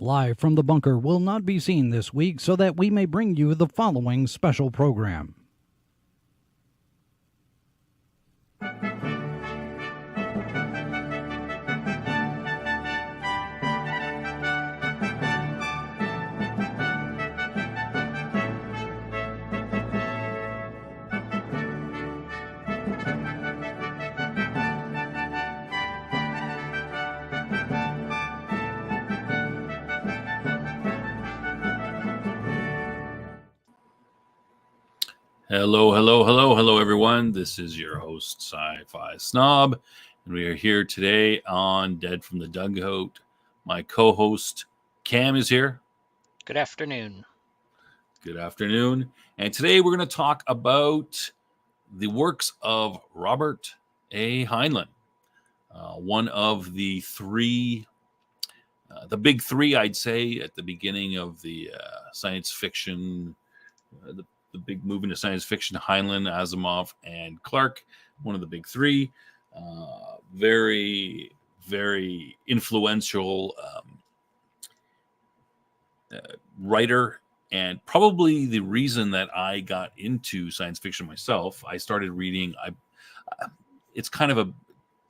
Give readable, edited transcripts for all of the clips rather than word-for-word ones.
Live from the bunker will not be seen this week so that we may bring you the following special program. Hello, everyone. This is your host, Sci-Fi Snob, and we are here today on Dead from the Dugout. My co-host, Cam, is here. Good afternoon. Good afternoon. And today we're going to talk about the works of Robert A. Heinlein, one of the three, the big three, I'd say, at the beginning of the science fiction, the big move into science fiction, Heinlein, Asimov, and Clarke, one of the big three. Very, very influential writer, and probably the reason that I got into science fiction myself. I started reading, it's kind of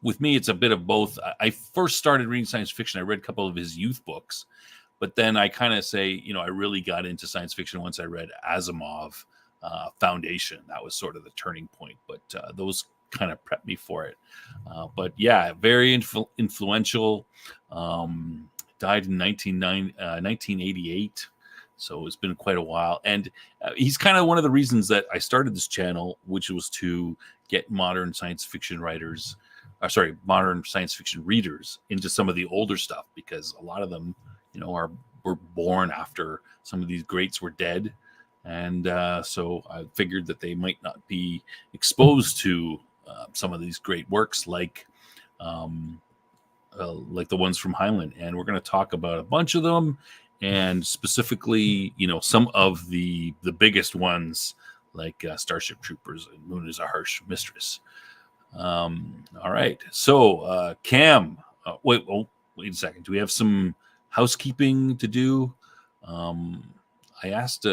with me, it's a bit of both. I first started reading science fiction. I read a couple of his youth books. But then I kind of say, I really got into science fiction once I read Asimov Foundation. That was sort of the turning point. But those kind of prepped me for it. But yeah, very influential. Died in 1988. So it's been quite a while. And he's kind of one of the reasons that I started this channel, which was to get modern science fiction readers into some of the older stuff, because a lot of them were born after some of these greats were dead, and so I figured that they might not be exposed to some of these great works like the ones from Heinlein. And we're going to talk about a bunch of them, and specifically, some of the biggest ones like Starship Troopers and Moon is a Harsh Mistress. All right, so Cam, wait a second. Do we have some housekeeping to do? I asked,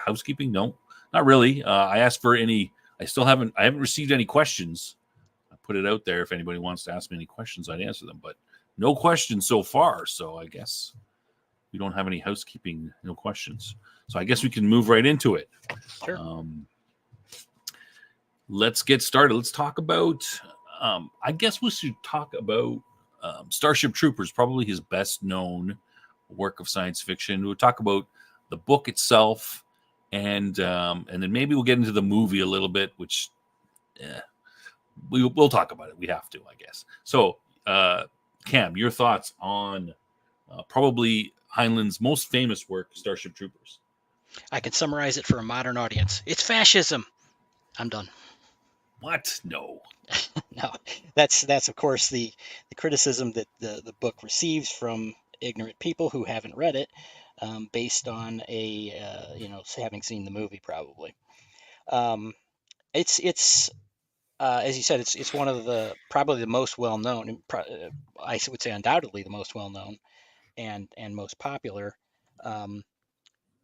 housekeeping. No, not really. I asked for any. I haven't received any questions. I put it out there. If anybody wants to ask me any questions, I'd answer them, but no questions so far. So I guess we don't have any housekeeping, no questions. So I guess we can move right into it. Sure. Let's get started. Let's talk about, I guess we should talk about Starship Troopers, probably his best known work of science fiction. We'll talk about the book itself, and then maybe we'll get into the movie a little bit, which we'll talk about it. We have to, I guess. So, Cam, your thoughts on probably Heinlein's most famous work, Starship Troopers? I can summarize it for a modern audience. It's fascism. I'm done. What? No. No, that's of course the criticism that the book receives from ignorant people who haven't read it, based on having seen the movie probably. It's as you said, it's one of the probably the most well known. I would say undoubtedly the most well known and most popular.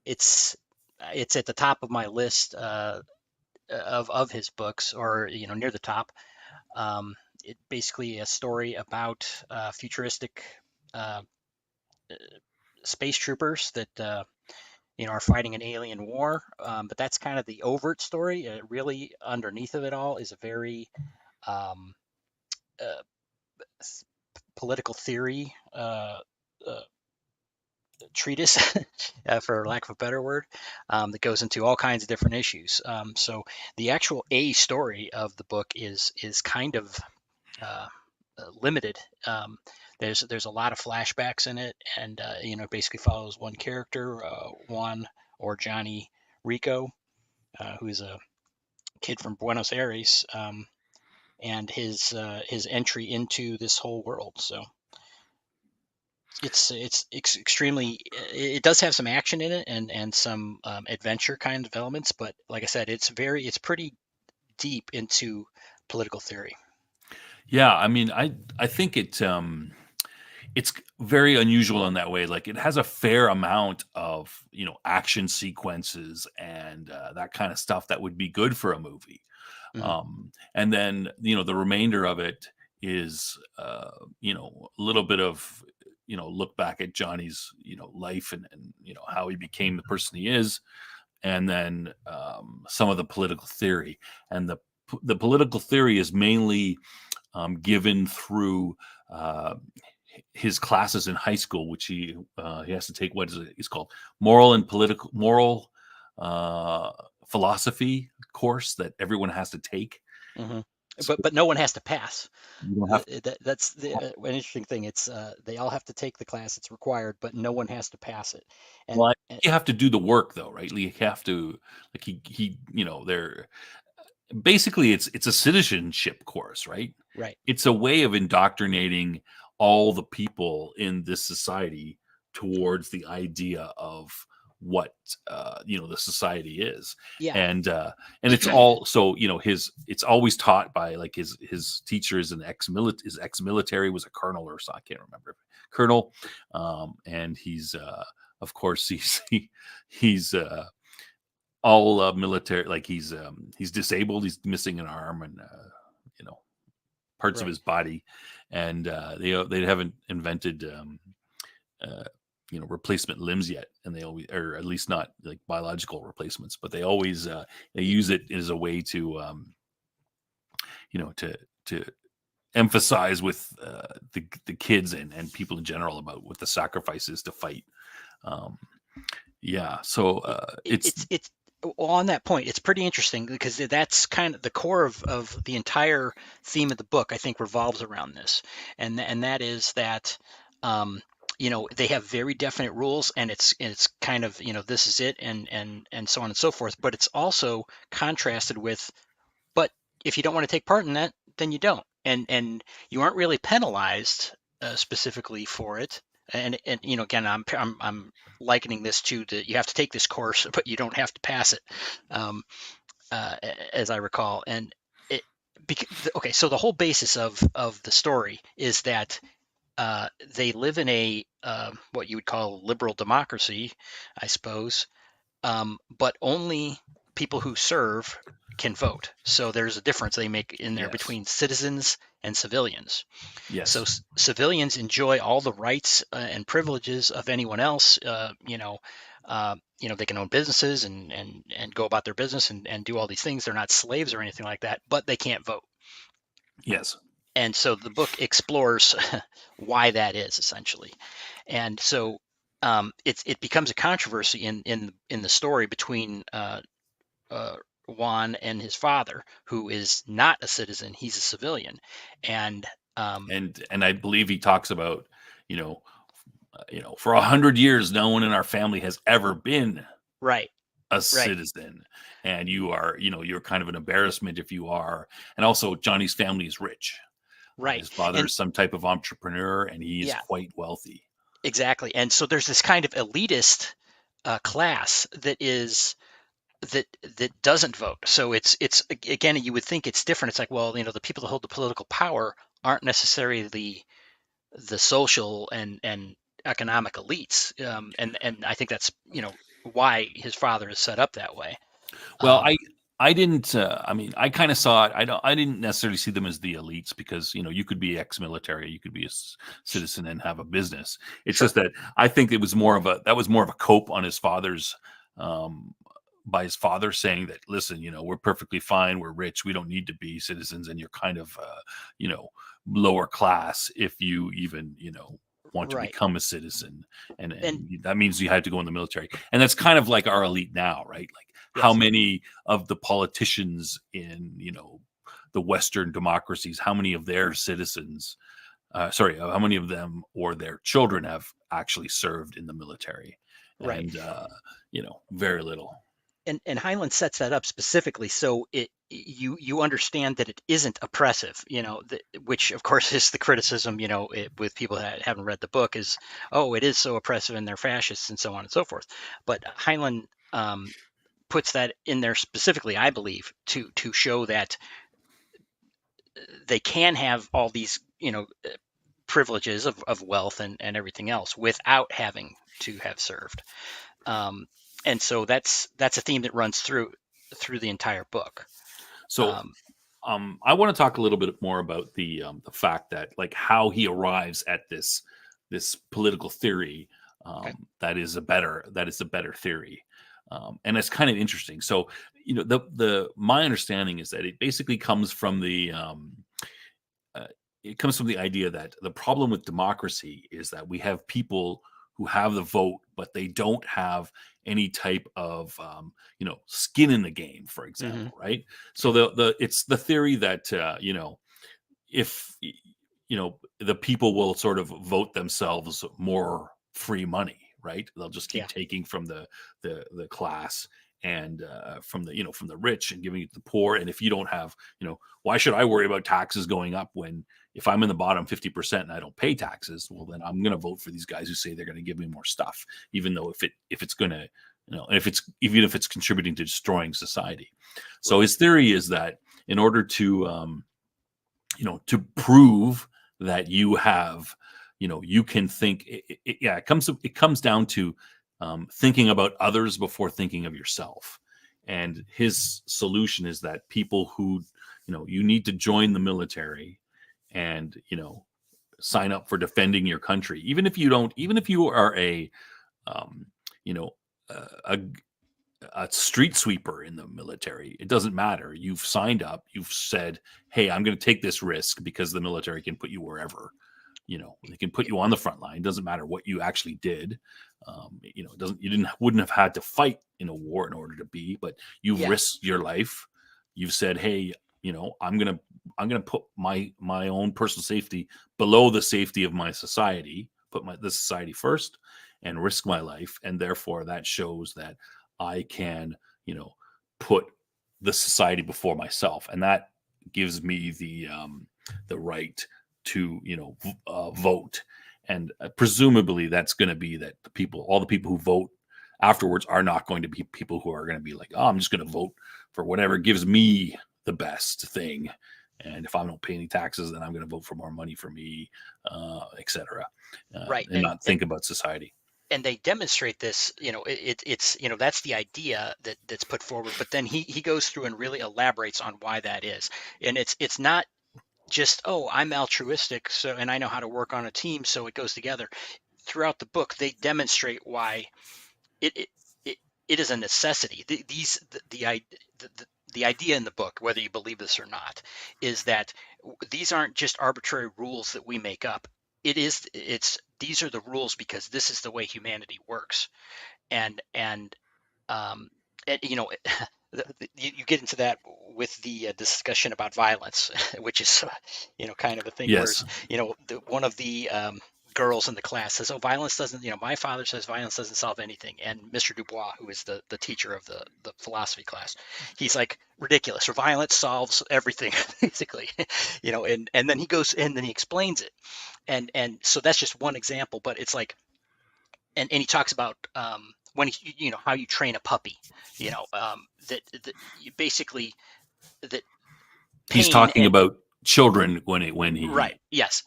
It's at the top of my list of his books, or near the top. It basically a story about futuristic space troopers that are fighting an alien war. But that's kind of the overt story. Really, underneath of it all is a very political theory treatise, for lack of a better word, that goes into all kinds of different issues. So the actual story of the book is kind of limited. There's a lot of flashbacks in it, and it basically follows one character, Juan, or Johnny Rico, who's a kid from Buenos Aires, and his entry into this whole world. So it's extremely. It does have some action in it and some adventure kind of elements, but like I said, it's pretty deep into political theory. Yeah, I mean, I think it's very unusual in that way. Like it has a fair amount of action sequences and that kind of stuff that would be good for a movie. Hmm. And then the remainder of it is a little bit of look back at Johnny's life and how he became the person he is, and then some of the political theory. And the political theory is mainly given through uh, his classes in high school, which he has to take. What is it? It's called moral philosophy course that everyone has to take. Hmm. So But no one has to pass. you don't have That's an interesting thing. It's they all have to take the class. It's required, but no one has to pass it. And, well, and you have to do the work though, right? You have to like he they're basically it's a citizenship course, right? right, It's a way of indoctrinating all the people in this society towards the idea of what the society is. yeah, And it's all so his it's always taught by like his teacher is an ex-military, was a colonel or so, I can't remember, colonel. And he's of course he's all military, like he's disabled, he's missing an arm and you know parts of right, his body, and they haven't invented uh, replacement limbs yet, and they always, or at least not like biological replacements, but they always they use it as a way to to emphasize with the kids and people in general about what the sacrifice is to fight. um, yeah, so it's it's on that point. It's pretty interesting because that's kind of the core of the entire theme of the book. I think revolves around this, and that is that. Um, they have very definite rules, and it's kind of this is it, and so on and so forth. But it's also contrasted with, but if you don't want to take part in that, then you don't, and you aren't really penalized specifically for it. And again, I'm likening this to you have to take this course, but you don't have to pass it, um, as I recall. And it okay, so the whole basis of the story is that they live in a what you would call liberal democracy, I suppose, but only people who serve can vote. So there's a difference they make in there yes, between citizens and civilians. So yes, civilians enjoy all the rights and privileges of anyone else. They can own businesses and go about their business and do all these things. They're not slaves or anything like that, but they can't vote. yes, And so the book explores why that is essentially. And so it becomes a controversy in the story between uh, Juan and his father, who is not a citizen; he's a civilian, and and I believe he talks about you know for 100 years no one in our family has ever been right, a right, citizen, and you are you're kind of an embarrassment if you are. And also Johnny's family is rich. right, His father and is some type of entrepreneur and he is yeah, quite wealthy. exactly. And so there's this kind of elitist class that that doesn't vote. So it's again, you would think it's different. It's like, well, the people that hold the political power aren't necessarily the social and economic elites, and I think that's why his father is set up that way. Well, Um, I didn't I mean, I kind of saw it. I didn't necessarily see them as the elites because you could be ex-military, you could be a citizen and have a business. It's sure, just that I think it was more of a that was more of a cope on his father's um by his father saying that, listen, we're perfectly fine, we're rich, we don't need to be citizens, and you're kind of you know lower class if you even want to right, become a citizen, and and that means you had to go in the military. And that's kind of like our elite now, right? Like how yes, many of the politicians in the Western democracies, how many of their citizens, sorry, how many of them or their children have actually served in the military? right. And very little. And Heinlein sets that up specifically so you understand that it isn't oppressive, which of course is the criticism, with people that haven't read the book is, oh, it is so oppressive and they're fascists and so on and so forth. But Heinlein puts that in there specifically, I believe, to show that they can have all these, privileges of wealth and everything else without having to have served. And so that's a theme that runs through the entire book. So I want to talk a little bit more about the fact that, like, how he arrives at this political theory Okay. that is a better theory, and it's kind of interesting. So, my understanding is that it basically comes from the idea that the problem with democracy is that we have people who have the vote, but they don't have any type of skin in the game, for example, right? So it's the theory that if the people will sort of vote themselves more free money, right? They'll just keep taking from the class and from the rich and giving it to the poor. And if you don't have, why should I worry about taxes going up when, if I'm in the bottom 50% and I don't pay taxes, well, then I'm going to vote for these guys who say they're going to give me more stuff, even though if it's going to, even if it's contributing to destroying society. So his theory is that in order to, to prove that you have, you can think, it comes down to thinking about others before thinking of yourself. And his solution is that people who, you need to join the military and, sign up for defending your country, even if you are a street sweeper in the military. It doesn't matter. You've signed up. You've said, hey, I'm going to take this risk because the military can put you wherever. They can put you on the front line. It doesn't matter what you actually did. Wouldn't have had to fight in a war in order to be, but you've risked your life. You've said, hey, I'm going to put my own personal safety below the safety of my society, put the society first and risk my life. And therefore that shows that I can, put the society before myself. And that gives me the right to, vote. And presumably that's going to be that all the people who vote afterwards are not going to be people who are going to be like, oh, I'm just going to vote for whatever gives me the best thing. And if I don't pay any taxes, then I'm going to vote for more money for me, etc. Right. And not think about society. And they demonstrate this, it's that's the idea that's put forward. But then he goes through and really elaborates on why that is. And it's not just, oh, I'm altruistic, so, and I know how to work on a team, so it goes together. Throughout the book, they demonstrate why it is a necessity. The idea in the book, whether you believe this or not, is that these aren't just arbitrary rules that we make up. These are the rules because this is the way humanity works, and you get into that with the discussion about violence, which is kind of a thing. Yes. Where one of the girls in the class says, "Oh, violence doesn't." My father says violence doesn't solve anything. And Mr. Dubois, who is the teacher of the philosophy class, he's like, ridiculous. Or violence solves everything, basically. And then he goes and then he explains it, and so that's just one example. But it's like, and he talks about when how you train a puppy, that you basically that he's talking about children when he right, yes,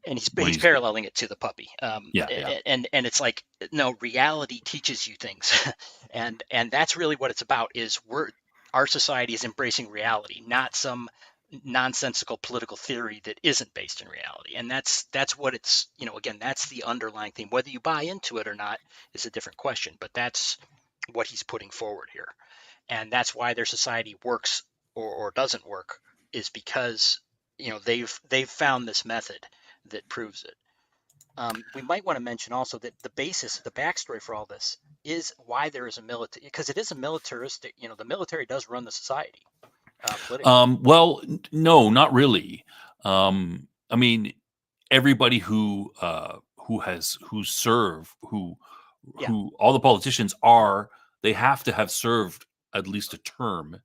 and he's paralleling it to the puppy. And it's like, no, reality teaches you things, and that's really what it's about. Is our society is embracing reality, not some nonsensical political theory that isn't based in reality. And that's what it's, again, that's the underlying theme. Whether you buy into it or not is a different question, but that's what he's putting forward here. And that's why their society works or doesn't work, is because they've found this method that proves it. We might want to mention also that the backstory for all this is why there is a military, because it is a militaristic, the military does run the society. Well, no, not really. I mean, everybody who serve, who all the politicians they have to have served at least a term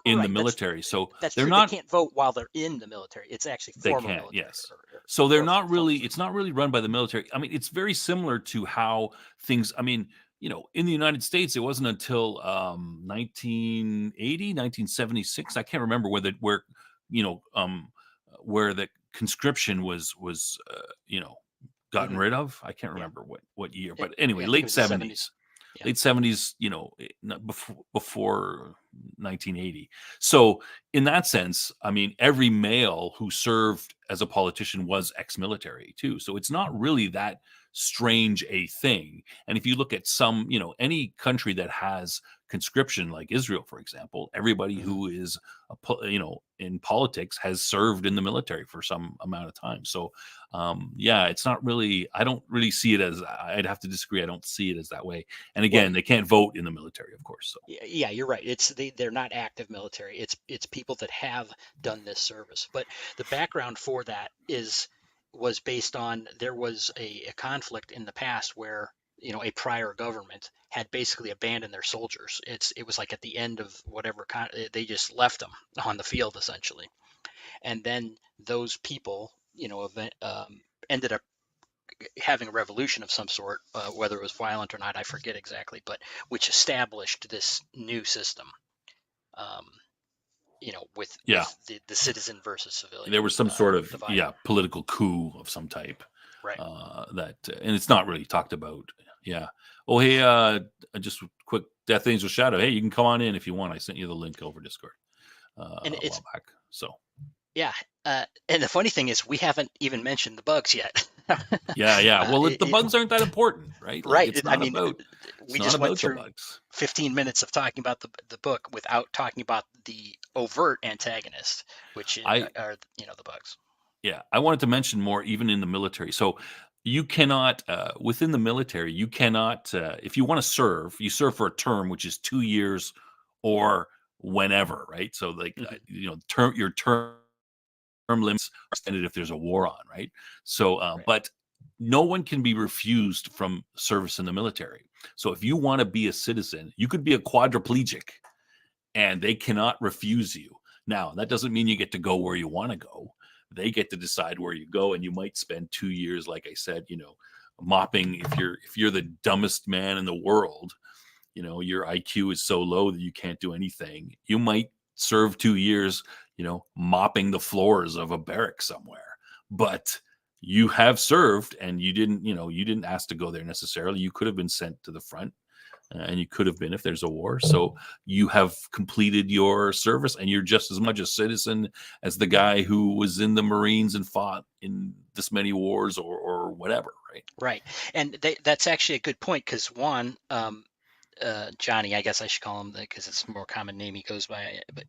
in the military. So that's they're true. not, they can't vote while they're in the military. It's actually former military. Yes. So they're not really, it's not really run by the military. I mean, it's very similar to how things, I mean, in the United States, it wasn't until 1980, 1976. I can't remember where the conscription was gotten rid of. I can't remember what year, but anyway, late 70s. Yeah. Late 70s, not before 1980. So in that sense, I mean, every male who served as a politician was ex-military too. So it's not really that strange a thing. And if you look at some, any country that has conscription, like Israel, for example, everybody who is, in politics has served in the military for some amount of time. So it's not really, I don't really see it as, I'd have to disagree. I don't see it as that way. And again, they can't vote in the military, of course. So yeah, you're right. They're not active military. It's people that have done this service. But the background for that was based on, there was a conflict in the past where a prior government had basically abandoned their soldiers. It was like at the end of whatever they just left them on the field essentially, and then those people ended up having a revolution of some sort, whether it was violent or not, I forget exactly, but which established this new system. With the citizen versus civilian. There was some sort of political coup of some type, right? And it's not really talked about. Yeah. Oh, hey, just quick, Death Angel Shadow. Hey, you can come on in if you want. I sent you the link over Discord and a while back. So yeah, and the funny thing is we haven't even mentioned the bugs yet. Yeah. Well, the bugs aren't that important, right? Right. It's not we just went through 15 minutes of talking about the book without talking about the overt antagonist, which are the bugs. Yeah, I wanted to mention more, even in the military. So you cannot, within the military, you cannot, if you want to serve, you serve for a term, which is 2 years or whenever, right? So your term limits are extended if there's a war on, right? So, Right. But no one can be refused from service in the military. So if you want to be a citizen, you could be a quadriplegic and they cannot refuse you. Now, that doesn't mean you get to go where you want to go. They get to decide where you go, and you might spend 2 years, like I said, mopping. If you're the dumbest man in the world, your IQ is so low that you can't do anything. You might serve 2 years, mopping the floors of a barrack somewhere. But you have served, and you didn't ask to go there necessarily. You could have been sent to the front, and you could have been if there's a war. So you have completed your service, and you're just as much a citizen as the guy who was in the Marines and fought in this many wars or whatever, right? Right. And that's actually a good point, because one, Johnny, I guess I should call him, because it's a more common name he goes by, but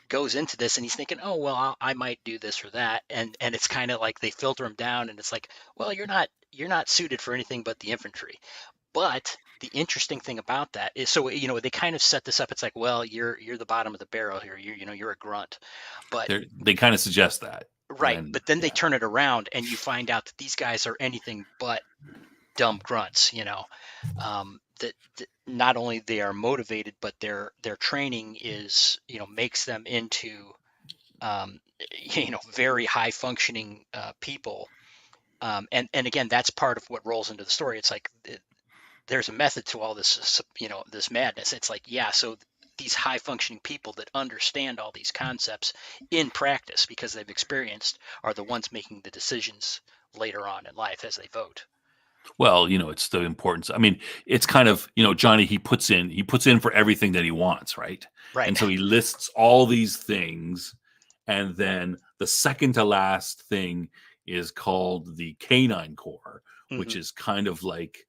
goes into this and he's thinking, oh, well, I might do this or that. And it's kind of like they filter him down, and it's like, well, you're not suited for anything but the infantry. But the interesting thing about that is, so they kind of set this up. It's like, well, you're the bottom of the barrel here. You're a grunt, but they kind of suggest that, right? But then they turn it around, and you find out that these guys are anything but dumb grunts. That not only they are motivated, but their training is makes them into very high functioning people. And again, that's part of what rolls into the story. It's like there's a method to all this, this madness. It's like, so these high functioning people that understand all these concepts in practice because they've experienced are the ones making the decisions later on in life as they vote. Well, it's the importance. I mean, it's kind of, Johnny, he puts in for everything that he wants, right? Right. And so he lists all these things, and then the second to last thing is called the Canine Corps, which is kind of like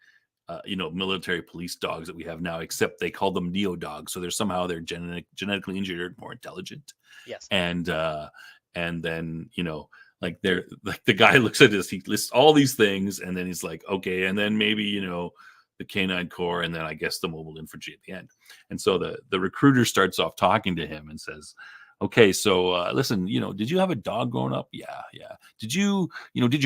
military police dogs that we have now, except they call them neo dogs. So they're genetically engineered, more intelligent. Yes. And then like the guy looks at this, he lists all these things, and then he's like, okay, and then maybe the Canine Corps, and then I guess the mobile infantry at the end. And so the recruiter starts off talking to him and says, okay, so listen, did you have a dog growing up? Yeah. Did your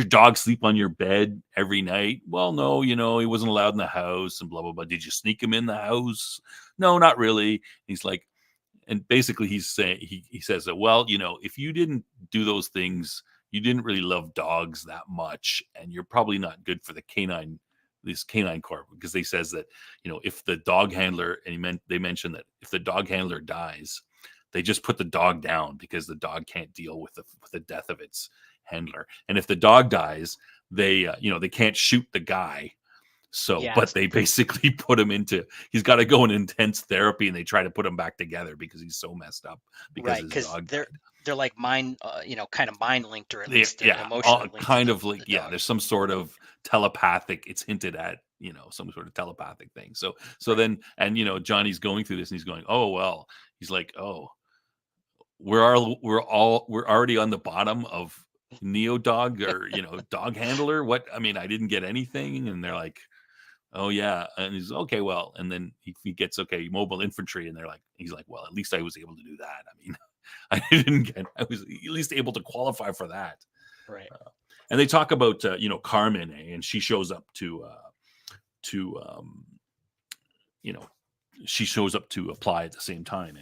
dog sleep on your bed every night? Well, no, he wasn't allowed in the house and blah, blah, blah. Did you sneak him in the house? No, not really. He's like, and basically he's saying, he says that, well, if you didn't do those things, you didn't really love dogs that much, and you're probably not good for this Canine Corps, because they says that, if the dog handler, and they mentioned that if the dog handler dies, they just put the dog down because the dog can't deal with the death of its handler. And if the dog dies, they they can't shoot the guy. So, but they basically put him he's got to go in intense therapy, and they try to put him back together because he's so messed up because his dog died. They're like mind, kind of mind linked, or at least emotionally linked. Kind of like, there's some sort of telepathic, it's hinted at, some sort of telepathic thing. So then, and, Johnny's going through this and he's going, oh, well, he's like, oh, we're already on the bottom of Neo Dog, or, dog handler. What? I mean, I didn't get anything. And they're like, oh yeah. And he's okay. Well, and then he gets, okay, mobile infantry. And he's like, well, at least I was able to do that. I mean, I was at least able to qualify for that. Right. And they talk about, Carmen, and she shows up she shows up to apply at the same time,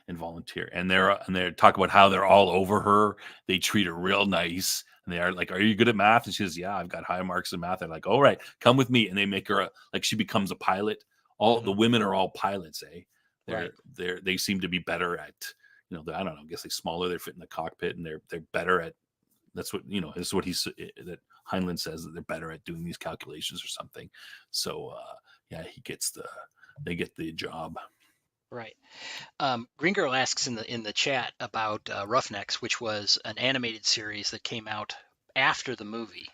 and volunteer. And they're talk about how they're all over her. They treat her real nice. And they are like, are you good at math? And she says, yeah, I've got high marks in math. They're like, all right, come with me. And they make her she becomes a pilot. All the women are all pilots, They seem to be better at, I don't know, I guess they're smaller, they fit in the cockpit, and they're better at, that's what, this is what that Heinlein says, that they're better at doing these calculations or something. So, they get the job. Right. Green Girl asks in the chat about Roughnecks, which was an animated series that came out after the movie,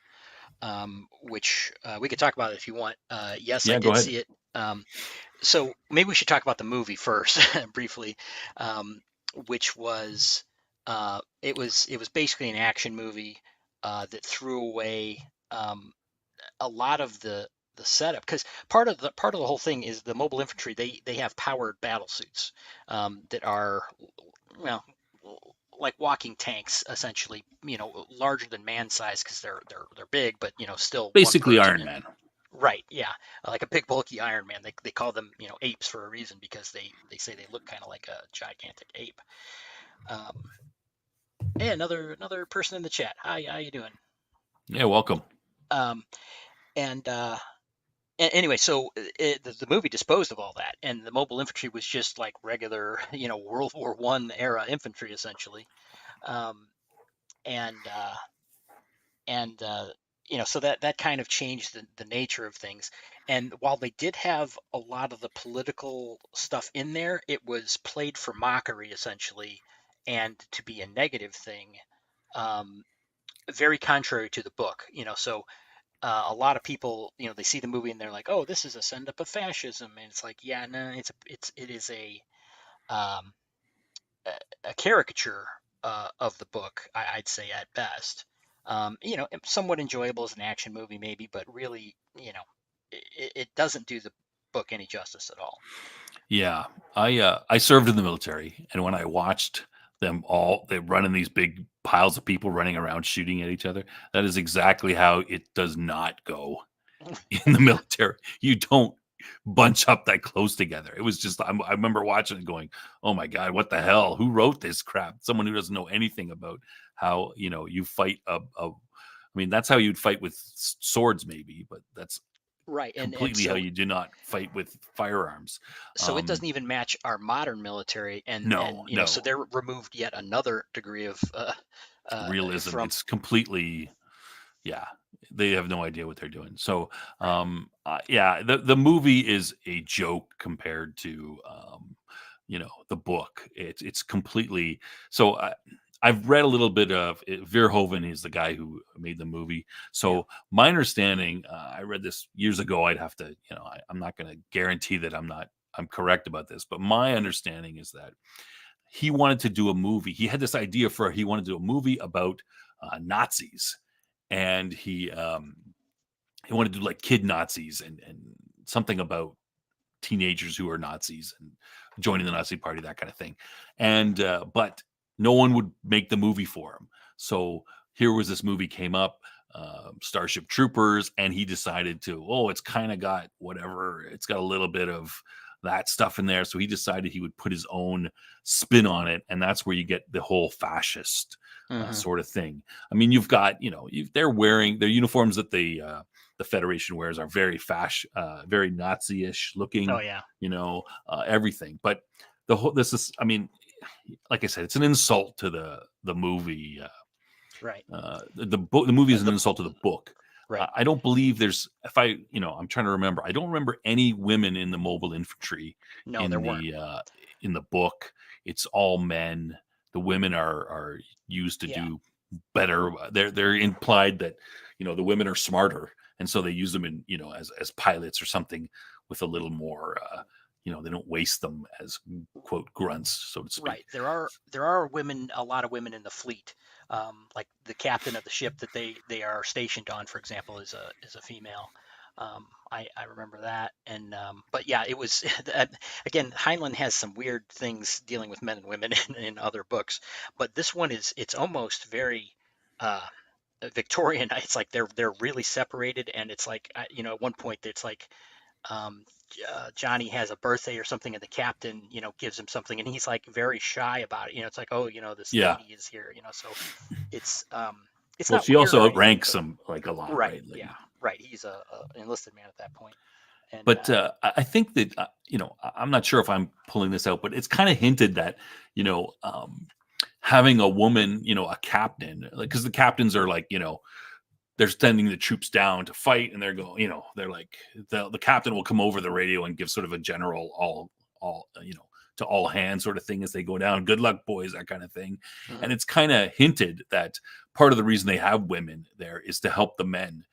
which we could talk about it if you want. Yes, I did see it. So maybe we should talk about the movie first, briefly, which was it was basically an action movie that threw away a lot of the setup, because part of the whole thing is the mobile infantry. They have powered battle suits that are, well, like walking tanks, essentially, larger than man size, because they're big, but still basically Iron Man. Right, yeah, like a big bulky Iron Man. They call them apes for a reason, because they say they look kind of like a gigantic ape. Hey, another person in the chat. Hi, how you doing? Yeah, welcome. Anyway, so the movie disposed of all that, and the mobile infantry was just like regular, World War I era infantry, essentially. So that kind of changed the nature of things. And while they did have a lot of the political stuff in there, it was played for mockery, essentially, and to be a negative thing, very contrary to the book. So a lot of people, they see the movie and they're like, oh, this is a send up of fascism. And it's like, yeah, no, it is a caricature of the book, I'd say, at best. Somewhat enjoyable as an action movie, maybe, but really, it doesn't do the book any justice at all. Yeah, I served in the military, and when I watched them all, they run in these big piles of people running around shooting at each other. That is exactly how it does not go in the military. You don't bunch up that close together. It was just, I remember watching it going, oh my God, what the hell? Who wrote this crap? Someone who doesn't know anything about how, you fight I mean, that's how you'd fight with swords, maybe, but that's right, completely how you do not fight with firearms. So it doesn't even match our modern military, and so they're removed yet another degree of realism. It's completely, they have no idea what they're doing. So the movie is a joke compared to the book. It's completely, so I've read a little bit of it. Verhoeven is the guy who made the movie. So my understanding, I read this years ago. I'd have to, I'm not going to guarantee that I'm correct about this, but my understanding is that he wanted to do a movie. He had this idea he wanted to do a movie about Nazis, and he wanted to do like kid Nazis and something about teenagers who are Nazis and joining the Nazi party, that kind of thing. And but no one would make the movie for him. So here was this movie came up, Starship Troopers, and he decided to, it's kind of got whatever. It's got a little bit of that stuff in there. So he decided he would put his own spin on it. And that's where you get the whole fascist sort of thing. I mean, you've got, they're wearing their uniforms that the Federation wears are very very Nazi-ish looking. Oh yeah. Everything. But this is, I mean, like I said, it's an insult to the movie. Right. The book, the movie is an The insult to the book. right. I don't believe there's. If I, I'm trying to remember. I don't remember any women in the mobile infantry No, there weren't. In the book. It's all men. The women are used to Yeah. do better. They're implied that the women are smarter, and so they use them in as pilots or something with a little more. They don't waste them as quote grunts, so to speak. Right. There are women, a lot of women in the fleet. Like the captain of the ship that they are stationed on, for example, is a female. I remember that. And but yeah, it was again, Heinlein has some weird things dealing with men and women in other books, but this one it's almost very uh, Victorian. It's like they're really separated, and it's like at one point it's like um, Johnny has a birthday or something, and the captain, gives him something, and he's like very shy about it. It's like, oh, this Yeah. lady is here, so it's Well, not she weird also or anything, outranks but him like a lot, right, right? Like, yeah, right. He's a enlisted man at that point, and but I think that I'm not sure if I'm pulling this out, but it's kind of hinted that having a woman, a captain, like because the captains are like they're sending the troops down to fight, and they're going, they're like the captain will come over the radio and give sort of a general all to all hands sort of thing as they go down. Good luck, boys, that kind of thing. mhm, And it's kind of hinted that part of the reason they have women there is to help the men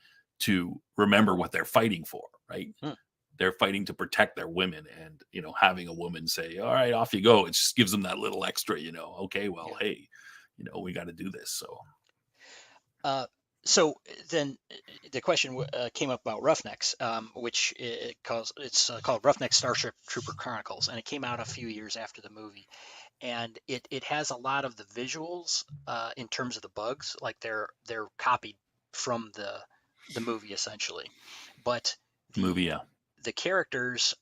to remember what they're fighting for, right? mm, They're fighting to protect their women, and having a woman say, "All right, off you go," it just gives them that little extra, okay, well, yeah. hey, we got to do this. So Uh, so then the question came up about Roughnecks, which it's called Roughneck Starship Trooper Chronicles, and it came out a few years after the movie. And it has a lot of the visuals in terms of the bugs, like they're copied from the movie essentially, but movie, the yeah. the characters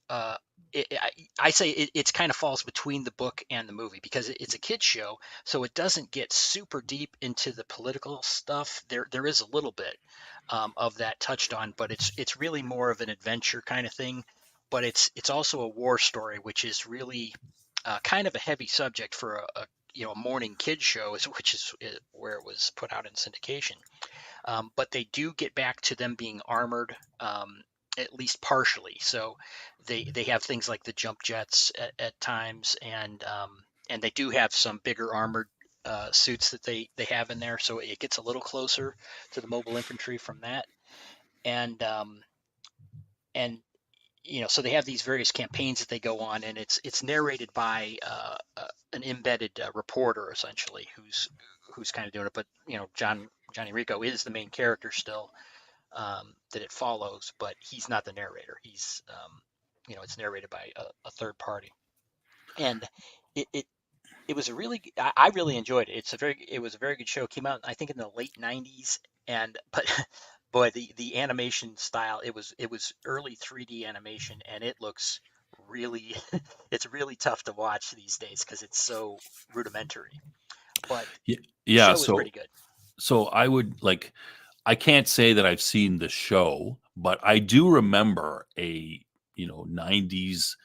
I say it's kind of falls between the book and the movie because it's a kids show, so it doesn't get super deep into the political stuff. There is a little bit of that touched on, but it's really more of an adventure kind of thing. But it's also a war story, which is really kind of a heavy subject for a morning kids show, which is where it was put out in syndication. But they do get back to them being armored, at least partially. So they have things like the jump jets at times, and they do have some bigger armored suits that they have in there. So it gets a little closer to the mobile infantry from that, and and so they have these various campaigns that they go on, and it's narrated by an embedded reporter essentially, who's kind of doing it. But Johnny Rico is the main character still, that it follows, but he's not the narrator. He's it's narrated by a third party, and it it was a really I really enjoyed it. It was a very good show. It came out I think in the late '90s, and but boy, the animation style, it was early 3D animation, and it looks really it's really tough to watch these days because it's so rudimentary. But the Yeah. show is pretty So good. I would like. I can't say that I've seen the show, but I do remember a 90s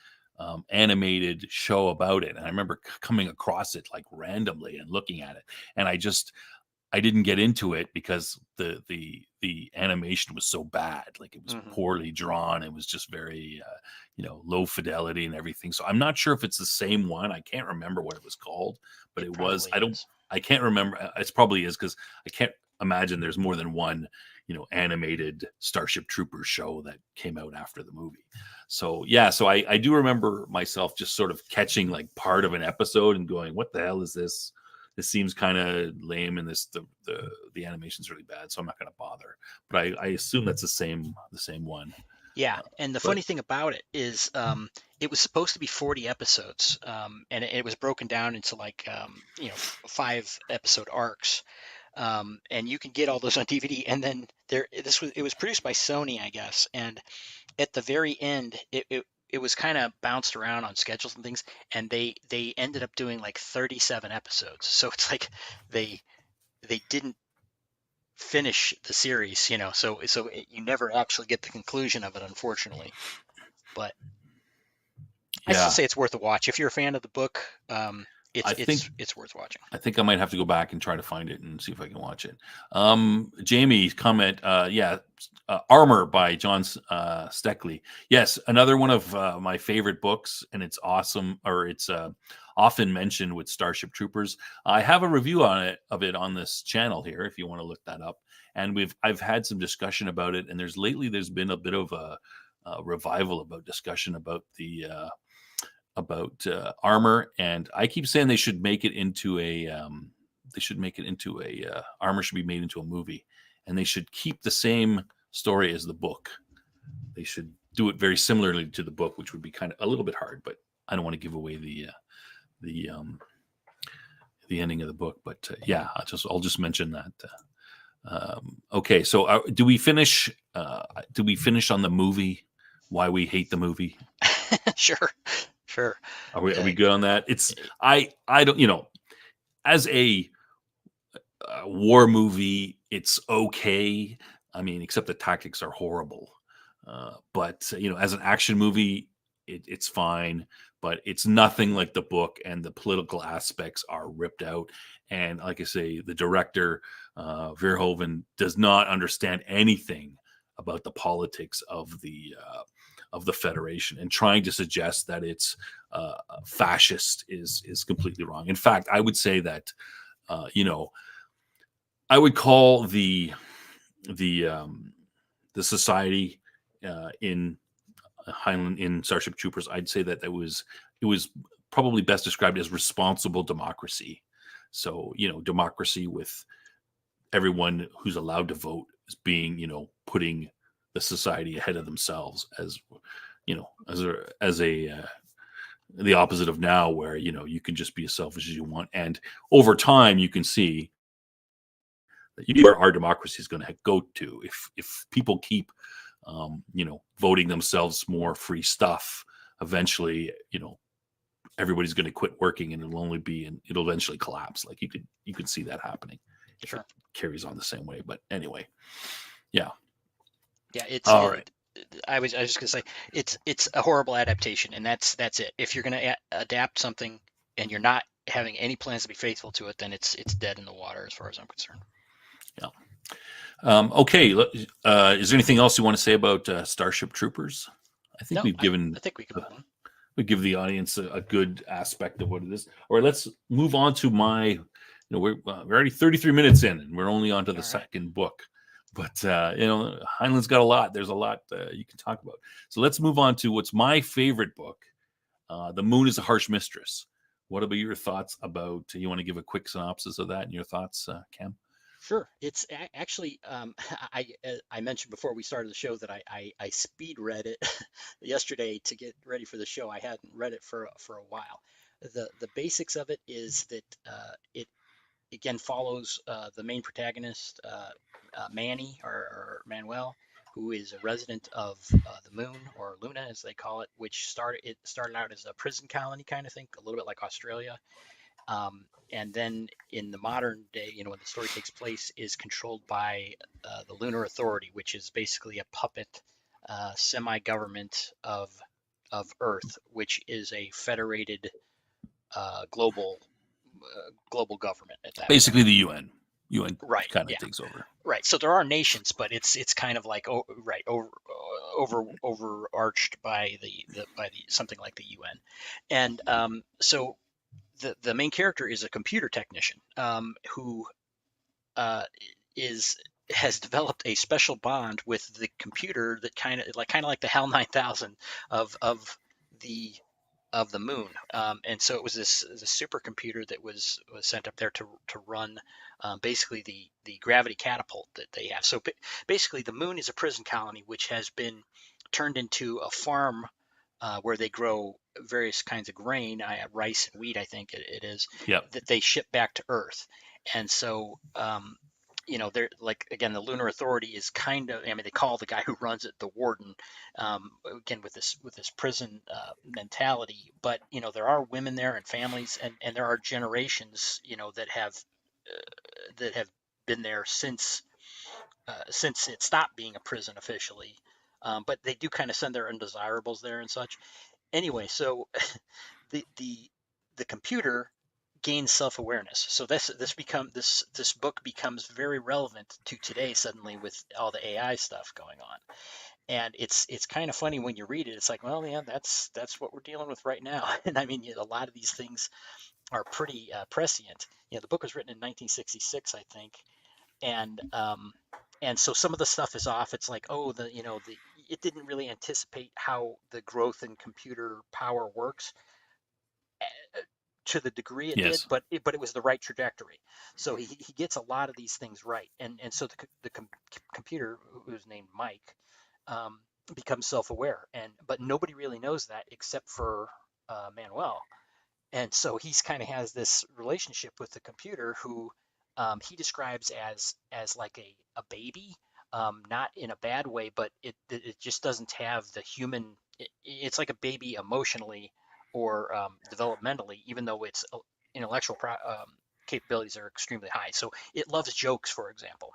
animated show about it, and I remember coming across it like randomly and looking at it, and I didn't get into it because the animation was so bad. Like it was Hmm. poorly drawn. It was just very low fidelity and everything. So I'm not sure if it's the same one. I can't remember what it was called, but It it was. probably is. I can't remember. It's probably is because I can't imagine there's more than one animated Starship Troopers show that came out after the movie. So yeah, so I do remember myself just sort of catching like part of an episode and going, "What the hell is this? This seems kind of lame, and the animation's really bad, so I'm not going to bother." But I assume that's the same one. Yeah, and the But funny thing about it is, it was supposed to be 40 episodes, and it was broken down into like 5 episode arcs, and you can get all those on DVD. And then it was produced by Sony, I guess, and at the very end, it was kind of bounced around on schedules and things, and they ended up doing like 37 episodes. So it's like they they didn't finish the series, you never actually get the conclusion of it, unfortunately. But I still yeah, say it's worth a watch if you're a fan of the book. it's worth watching. I think I might have to go back and try to find it and see if I can watch it. Jamie's comment, Armor by John Steckley. Yes, another one of my favorite books, and it's awesome, or it's often mentioned with Starship Troopers. I have a review of it on this channel here, if you want to look that up. And I've had some discussion about it, and there's been a bit of a revival about discussion about the Armor, and I keep saying they should make it into a Armor should be made into a movie, and they should keep the same story as the book. They should do it very similarly to the book, which would be kind of a little bit hard, but I don't want to give away the ending of the book. But yeah, I'll just mention that. Okay, so do we finish on the movie? Why we hate the movie? Sure. Are we good on that? It's I don't, as a war movie, it's okay. I mean, except the tactics are horrible. But as an action movie, it's fine. But it's nothing like the book, and the political aspects are ripped out. And like I say, the director Verhoeven does not understand anything about the politics of the Federation, and trying to suggest that it's fascist is completely wrong. In fact, I would say that I would call the society in Heinlein in Starship Troopers, I'd say that it was probably best described as responsible democracy. So democracy with everyone who's allowed to vote as being putting the society ahead of themselves, as the opposite of now, where you can just be as selfish as you want. And over time you can see that where our democracy is going to go to if people keep voting themselves more free stuff. Eventually everybody's going to quit working, and it'll eventually collapse. Like you could see that happening if Sure. it carries on the same way. But anyway, yeah. Yeah, it's All right. I was just gonna say it's a horrible adaptation, and that's it. If you're gonna adapt something and you're not having any plans to be faithful to it, then it's dead in the water as far as I'm concerned. Yeah. Okay. Is there anything else you want to say about Starship Troopers? I think No, we've given. I think we can move on. We give the audience a good aspect of what it is. All right, let's move on to my. We're already 33 minutes in, and we're only on to the second book. But Heinlein's got a lot. There's a lot you can talk about. So let's move on to what's my favorite book. The Moon is a Harsh Mistress. What about your thoughts about? You want to give a quick synopsis of that and your thoughts, Cam? Sure. It's actually I mentioned before we started the show that I speed read it yesterday to get ready for the show. I hadn't read it for a while. The basics of it is that it again follows the main protagonist, Manny or Manuel, who is a resident of the moon, or Luna as they call it, which started out as a prison colony kind of thing, a little bit like Australia. And then in the modern day, when the story takes place, is controlled by the Lunar Authority, which is basically a puppet semi-government of Earth, which is a federated global government at that Basically, point. the UN. UN Right, kind of yeah. takes over. Right. So there are nations, but it's kind of like overarched by the something like the UN, and so the main character is a computer technician who has developed a special bond with the computer that kind of like the HAL 9000 of the moon, and so it was this supercomputer that was sent up there to run basically the gravity catapult that they have. So basically, the moon is a prison colony which has been turned into a farm where they grow various kinds of grain, rice and wheat, I think it is, that they ship back to Earth. And so they're like, again, the Lunar Authority is kind of, they call the guy who runs it the warden, again with this prison mentality. But there are women there and families, and there are generations that have been there since it stopped being a prison officially. But they do kind of send their undesirables there and such. Anyway, so the computer gains self-awareness. So this book becomes very relevant to today suddenly with all the AI stuff going on. And it's kind of funny when you read it. It's like, well, yeah, that's what we're dealing with right now. And I mean, a lot of these things are pretty prescient. The book was written in 1966, I think, and so some of the stuff is off. It's like, oh, the it didn't really anticipate how the growth in computer power works to the degree it did, Yes. but it was the right trajectory. So he gets a lot of these things right, and so the computer, who's named Mike, um, becomes self-aware, but nobody really knows that except for Manuel. And so he's kind of has this relationship with the computer who he describes as like a baby, not in a bad way, but it just doesn't have the human. It's like a baby emotionally or developmentally, even though its intellectual capabilities are extremely high. So it loves jokes, for example,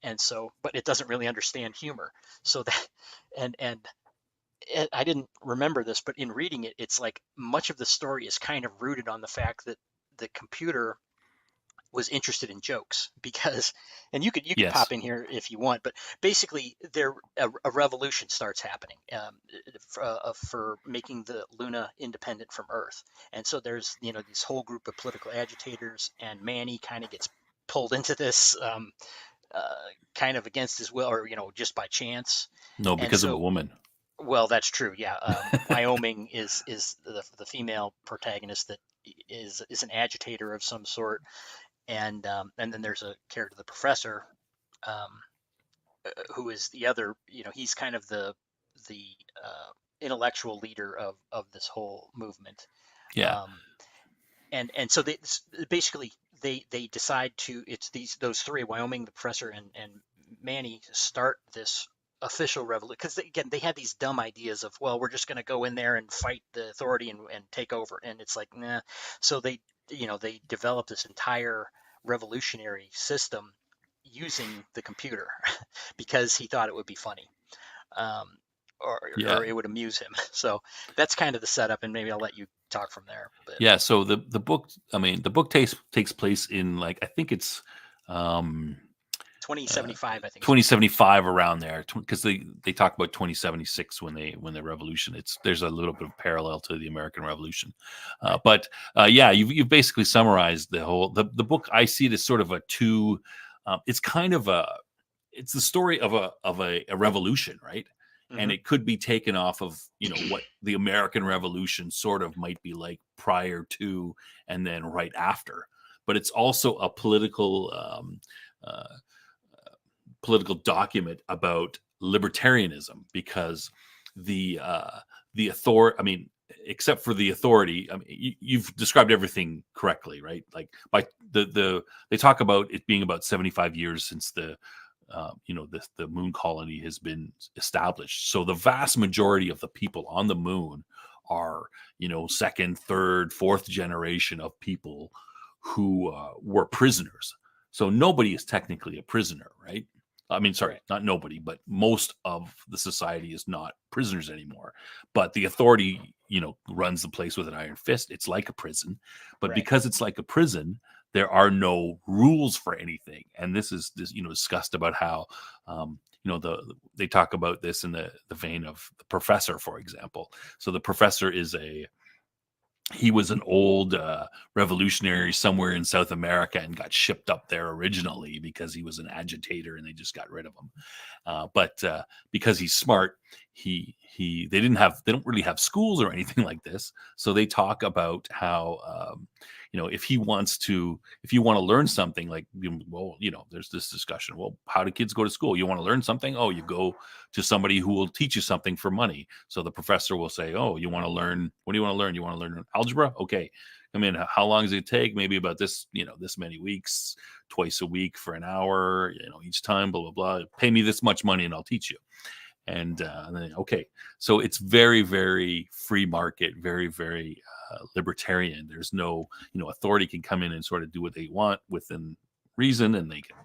and so, but it doesn't really understand humor. So that, and I didn't remember this, but in reading it, it's like much of the story is kind of rooted on the fact that the computer was interested in jokes because, and you could Yes. pop in here if you want, but basically a revolution starts happening for making the Luna independent from Earth, and so there's this whole group of political agitators, and Manny kind of gets pulled into this uh, kind of against his will, or just by chance, No, and because of a so. woman. Well, that's true. Yeah, Wyoming is the female protagonist that is an agitator of some sort, and then there's a character, the professor, um, who is the other. He's kind of the intellectual leader of this whole movement, Yeah. um, and so they basically they decide to it's those three, Wyoming, the professor, and Manny, start this official revolution because again they had these dumb ideas of, well, we're just going to go in there and fight the authority and take over, and it's like, nah. So they developed this entire revolutionary system using the computer because he thought it would be funny, um, Yeah. or it would amuse him. So that's kind of the setup, and maybe I'll let you talk from there. But Yeah. So the book, I mean, the book takes place in, like, I think it's um 2075, I think is what it said. 2075, around there, because they talk about 2076 when the revolution. There's a little bit of parallel to the American Revolution, Right. but yeah, you've basically summarized the book. I see it as sort of a two. It's kind of it's the story of a revolution, right? And Hmm. it could be taken off of what the American Revolution sort of might be like prior to and then right after. But it's also a uh, political document about libertarianism, because the authority, I mean, except for the authority, I mean, you've described everything correctly, right? Like, by they talk about it being about 75 years since the moon colony has been established. So the vast majority of the people on the moon are second, third, fourth generation of people who were prisoners. So nobody is technically a prisoner, right? I mean, sorry, Right. not nobody, but most of the society is not prisoners anymore. But the authority, runs the place with an iron fist. It's like a prison. But Right. because it's like a prison, there are no rules for anything. And this is discussed about how, they talk about this in the vein of the professor, for example. So the professor he was an old revolutionary somewhere in South America and got shipped up there originally because he was an agitator and they just got rid of him. But because he's smart, they don't really have schools or anything like this. So they talk about how if you want to learn something, like, well, there's this discussion. Well, how do kids go to school? You want to learn something? Oh, you go to somebody who will teach you something for money. So the professor will say, oh, you want to learn, what do you want to learn? You want to learn algebra? Okay. I mean, how long does it take? Maybe about this, this many weeks, twice a week for an hour, each time, blah, blah, blah. Pay me this much money and I'll teach you. And then, okay. So it's very, very free market, very, very libertarian. There's no, authority can come in and sort of do what they want within reason, and they can,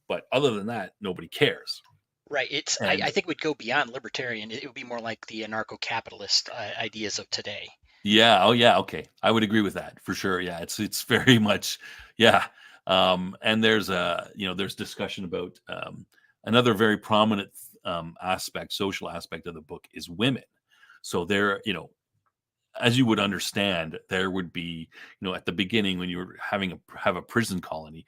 but other than that, nobody cares. Right. I And think it would go beyond libertarian. It would be more like the anarcho-capitalist ideas of today. Yeah. Oh, yeah. Okay. I would agree with that for sure. Yeah. It's very much, yeah. And there's there's discussion about another very prominent social aspect of the book is women. So there, as you would understand, there would be, at the beginning when you were have a prison colony,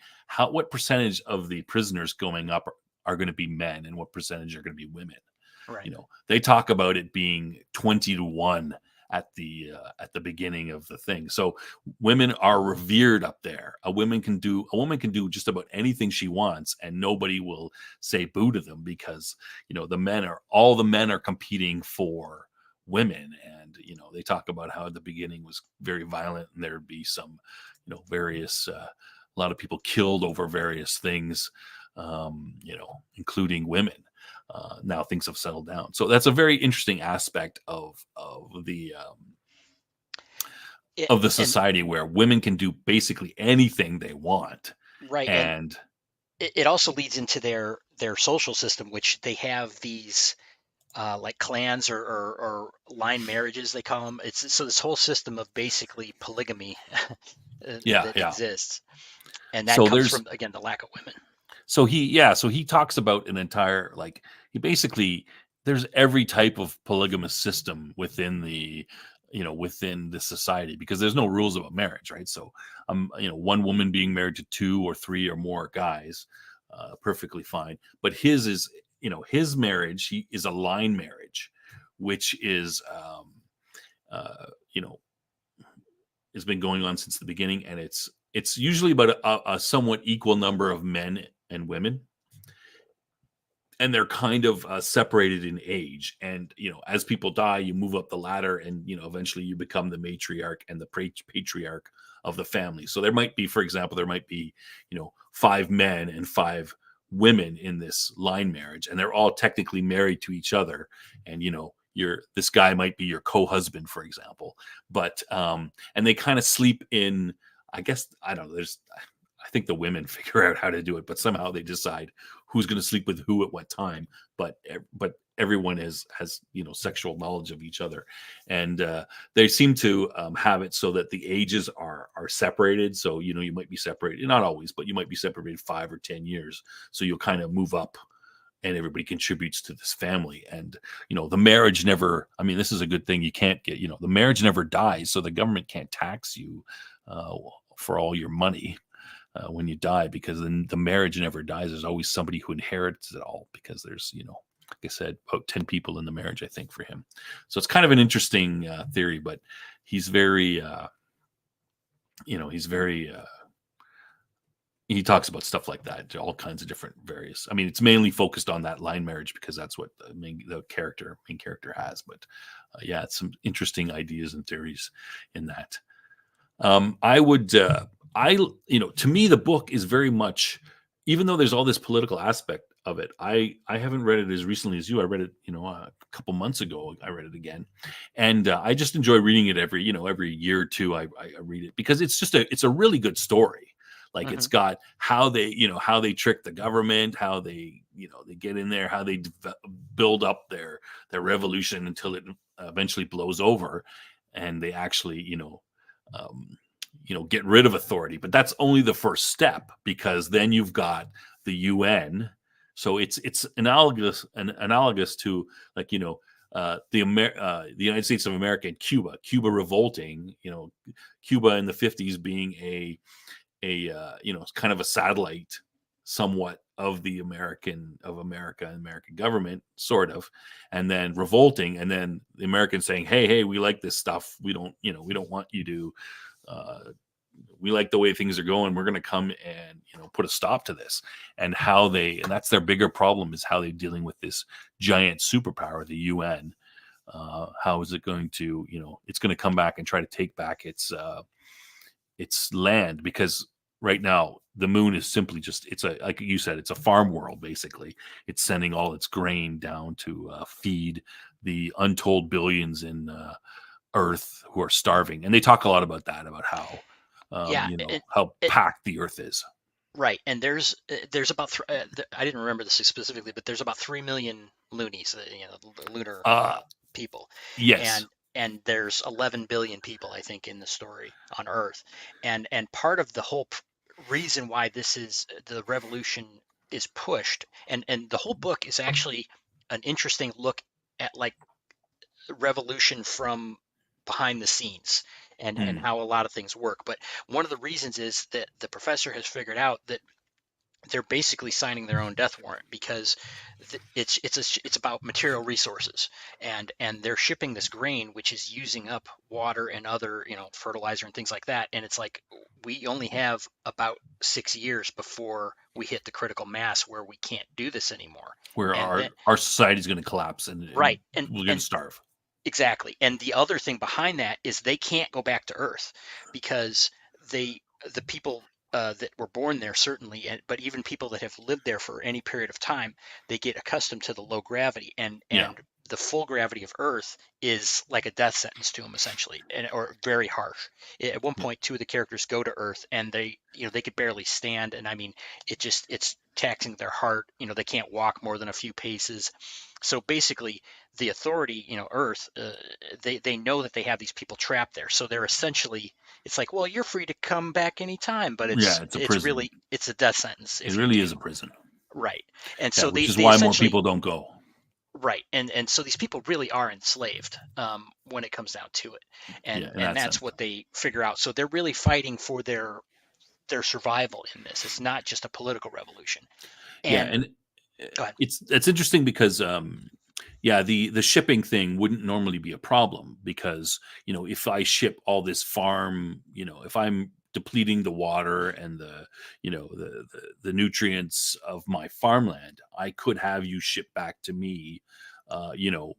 what percentage of the prisoners going up are going to be men, and what percentage are going to be women? Right. They talk about it being 20 to 1 at the beginning of the thing. So women are revered up there. A woman can do just about anything she wants, and nobody will say boo to them, because all the men are competing for women. And they talk about how at the beginning was very violent, and there'd be some various a lot of people killed over various things, including women. Now things have settled down, so that's a very interesting aspect It, of the and society, where women can do basically anything they want. right, and And it also leads into their social system, which they have these like clans or line marriages, they call them. It's so this whole system of basically polygamy yeah, that yeah. exists, and that So comes there's from, again, the lack of women. so he talks about an entire, like, he basically, there's every type of polygamous system within the society, because there's no rules about marriage, right? So one woman being married to 2 or 3 or more guys, perfectly fine. But his marriage, he is a line marriage, which is uh you know has been going on since the beginning, and it's usually about a somewhat equal number of men and women, and they're kind of separated in age. And as people die, you move up the ladder, and eventually you become the matriarch and the patriarch of the family. So there might be, for example, 5 men and 5 women in this line marriage, and they're all technically married to each other. And this guy might be your co-husband, for example. But and they kind of sleep in, I guess, I don't know, I think the women figure out how to do it, but somehow they decide who's going to sleep with who at what time. But everyone has sexual knowledge of each other, and they seem to have it so that the ages are separated. So you might be separated, not always, but you might be separated 5 or 10 years. So you'll kind of move up, and everybody contributes to this family. And the marriage never, I mean, this is a good thing, you can't get, the marriage never dies, so the government can't tax you uh, for all your money when you die, because then the marriage never dies. There's always somebody who inherits it all, because there's, like I said, about 10 people in the marriage, I think, for him. So it's kind of an interesting theory. But he's very he's very he talks about stuff like that, all kinds of different various, I mean, it's mainly focused on that line marriage, because that's what the main character has. But yeah, it's some interesting ideas and theories in that. I would, to me, the book is very much, even though there's all this political aspect of it, I haven't read it as recently as you. I read it, a couple months ago. I read it again, and I just enjoy reading it every year or two. I read it, because it's a really good story. Like, Hmm. it's got how they trick the government, how they get in there, how they build up their revolution until it eventually blows over, and they actually, um, get rid of authority. But that's only the first step, because then you've got the UN. So it's analogous to, like, the United States of America and Cuba revolting. Cuba in the 50s being kind of a satellite, somewhat, of America and American government, sort of, and then revolting, and then the Americans saying, hey, we like this stuff, we don't want you to, uh, we like the way things are going, we're going to come and put a stop to this. And that's their bigger problem, is how they're dealing with this giant superpower, the UN. How is it going to, it's going to come back and try to take back its land, because right now the moon is simply just, it's a, like you said, it's a farm world. Basically, it's sending all its grain down to feed the untold billions in earth who are starving. And they talk a lot about that, about how Yeah, how it, packed the earth is. right. And there's about I didn't remember this specifically, but there's about 3 million loonies, the lunar uh people, and yes. and there's 11 billion people, I think, in the story on Earth, and part of the whole reason why this is the revolution is pushed, and the whole book is actually an interesting look at like revolution from behind the scenes and Mm. how a lot of things work. But one of the reasons is that the professor has figured out that they're basically signing their own death warrant because it's about material resources, and they're shipping this grain which is using up water and other fertilizer and things like that, and it's like we only have about 6 years before we hit the critical mass where we can't do this anymore. Where And then our society is going to collapse and right and we're going and to starve. exactly. And the other thing behind that is they can't go back to Earth because the people that were born there certainly, but even people that have lived there for any period of time, they get accustomed to the low gravity, Yeah. and the full gravity of Earth is like a death sentence to them essentially, or very harsh. At one Yeah. point, two of the characters go to Earth and they could barely stand, and I mean it's taxing their heart. They can't walk more than a few paces. So basically, the authority, Earth, they know that they have these people trapped there. So they're essentially, it's like, well, you're free to come back anytime, but Yeah, it's a it's prison. really it's a death sentence It if you really is do. a prison. Right. And Yeah, so which is they why more essentially people don't go. right. And so these people really are enslaved when it comes down to it. Yeah, And in and that that's sense. what they figure out. So they're really fighting for their survival in this. It's not just a political revolution. Yeah, And and go ahead. it's interesting because yeah, the shipping thing wouldn't normally be a problem because if I ship all this farm, if I'm depleting the water and the nutrients of my farmland, I could have you ship back to me, uh, you know,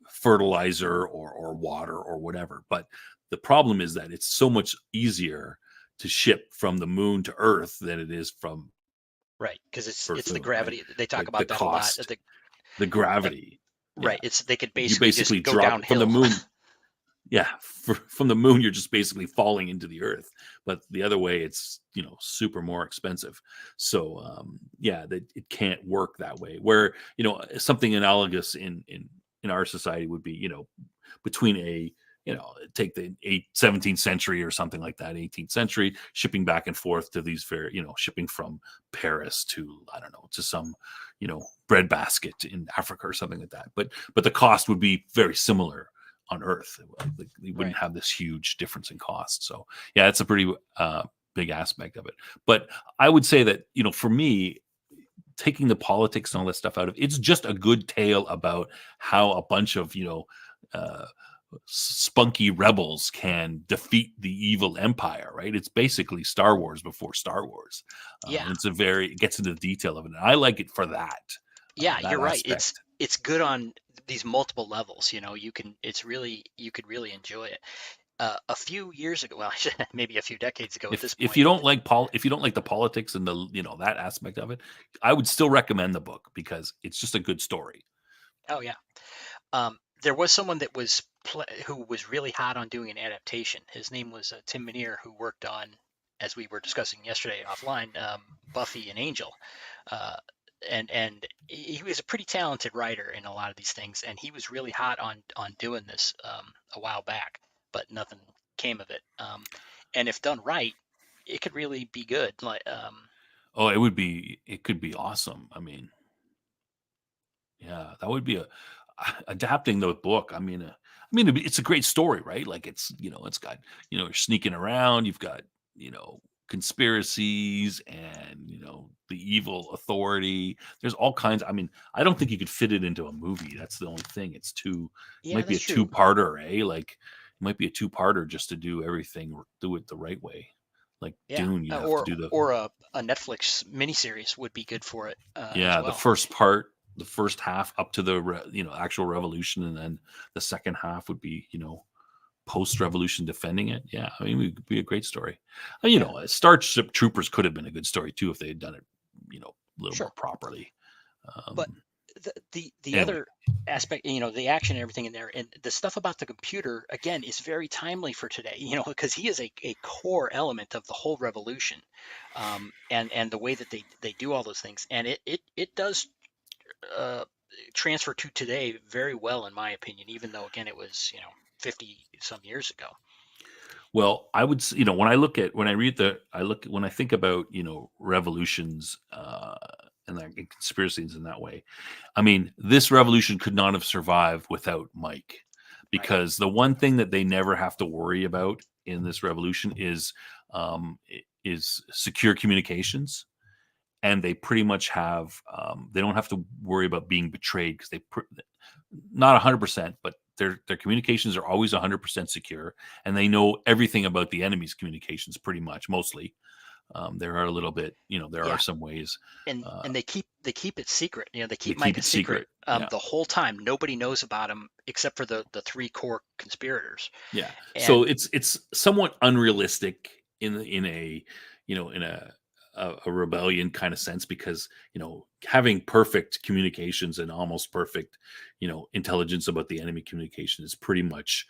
fertilizer or water or whatever. But the problem is that it's so much easier to ship from the moon to Earth than it is from Right, because it's for it's the food, right? gravity. They talk The about that a lot. cost, the gravity. Yeah, Right. It's they could you basically basically just go drop from the downhill. moon. Yeah, from the moon, you're just basically falling into the earth. But the other way, it's super more expensive. So yeah, that it can't work that way. Where something analogous in our society would be between a take the 17th century or something like that, 18th century, shipping back and forth to these very shipping from Paris to I don't know to some breadbasket in Africa or something like that. But the cost would be very similar on Earth. You wouldn't Right. have this huge difference in cost. So yeah, it's a pretty big aspect of it. But I would say that for me, taking the politics and all that stuff out of it's just a good tale about how a bunch of uh, spunky rebels can defeat the evil empire. Right? It's basically Star Wars before Star Wars. Yeah. It gets into the detail of it, and I like it for that Yeah, that you're right. It's aspect. it's good on these multiple levels. You could really enjoy it. A few years ago, well, maybe a few decades ago at this If point. you don't like if you don't like the politics and the that aspect of it, I would still recommend the book because it's just a good story. Oh yeah. There was someone that who was really hot on doing an adaptation. His name was Tim Minear, who worked on, as we were discussing yesterday offline, Buffy and Angel. Uh, and he was a pretty talented writer in a lot of these things, and he was really hot on doing this a while back, but nothing came of it. And if done right, it could really be good. Like Oh, it could be awesome. I mean, yeah, that would be a adapting the book. It's a great story, right? Like it's got you're sneaking around. You've got conspiracies and the evil authority. There's all kinds. I don't think you could fit it into a movie. That's the only thing. It yeah, might be that's a true. two-parter, eh? Like it might be a two-parter just to do everything, do it the right way. Like Yeah, Dune, you'd have to do the or a Netflix miniseries would be good for it as yeah, the well. first part, the first half up to the actual revolution, and then the second half would be post-revolution defending it. Yeah, it would be a great story. Yeah, Starship Troopers could have been a good story too if they had done it, a little more sure. properly. But Um, the anyway, other aspect, the action and everything in there, and the stuff about the computer again is very timely for today. Because he is a core element of the whole revolution, and the way that they do all those things, and it does uh, transfer to today very well, in my opinion. Even though again it was 50 some years ago. Well, when I think about, revolutions, and conspiracies in that way. I mean, this revolution could not have survived without Mike, Right. because the one thing that they never have to worry about in this revolution is secure communications. And they pretty much have, they don't have to worry about being betrayed, because not 100%, but their communications are always 100% secure, and they know everything about the enemy's communications, pretty much, mostly. There are a little bit, there are Yeah. some ways And they keep it secret. They they keep keep Mike it a secret secret. Yeah, the whole time. Nobody knows about him except for the three core conspirators. yeah. So And it's somewhat unrealistic in a, in a rebellion kind of sense, because having perfect communications and almost perfect, intelligence about the enemy communication is pretty much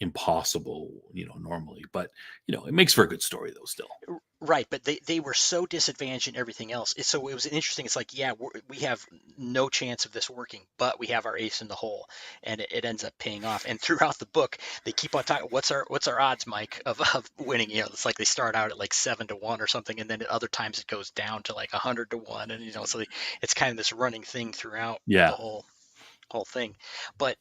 impossible, normally. But it makes for a good story, though, still. right, but they were so disadvantaged in everything else. So it was interesting. It's like, yeah, we have no chance of this working, but we have our ace in the hole, and it ends up paying off. And throughout the book, they keep on talking. What's our odds, Mike, of winning? It's like they start out at like 7-1 or something, and then at other times it goes down to like 100-1, and so it's kind of this running thing throughout the Yeah, whole thing. But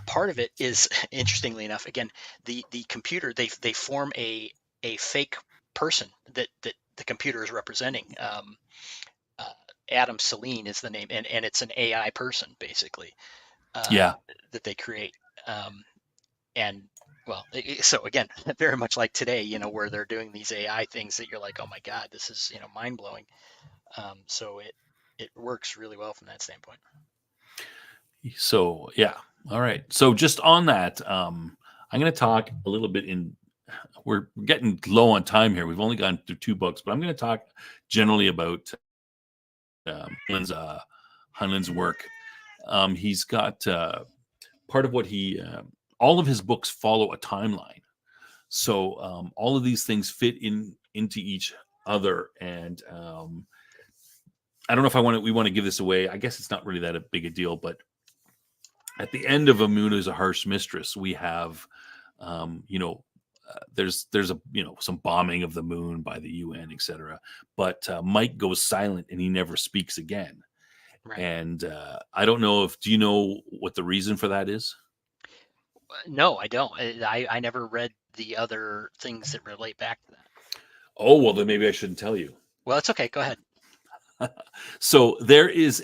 part of it is, interestingly enough, again, the computer, they form a fake person that the computer is representing. Uh, Adam Celine is the name, and it's an AI person, basically, uh, yeah, that they create. And well, so again, very much like today, where they're doing these AI things that you're like, oh my God, this is mind blowing. So it works really well from that standpoint. so yeah. All right, so just on that, I'm going to talk a little bit we're getting low on time here. We've only gone through 2 books, but I'm going to talk generally about Heinlein's work. He's got part of what all of his books follow a timeline. So all of these things fit into each other. And I don't know if we want to give this away. I guess it's not really that a big a deal, but at the end of A Moon is a Harsh Mistress, we have, there's a some bombing of the moon by the UN, etc. But Mike goes silent and he never speaks again. Right. And I don't know do you know what the reason for that is? No, I don't. I never read the other things that relate back to that. Oh, well, then maybe I shouldn't tell you. Well, it's okay. Go ahead. So there is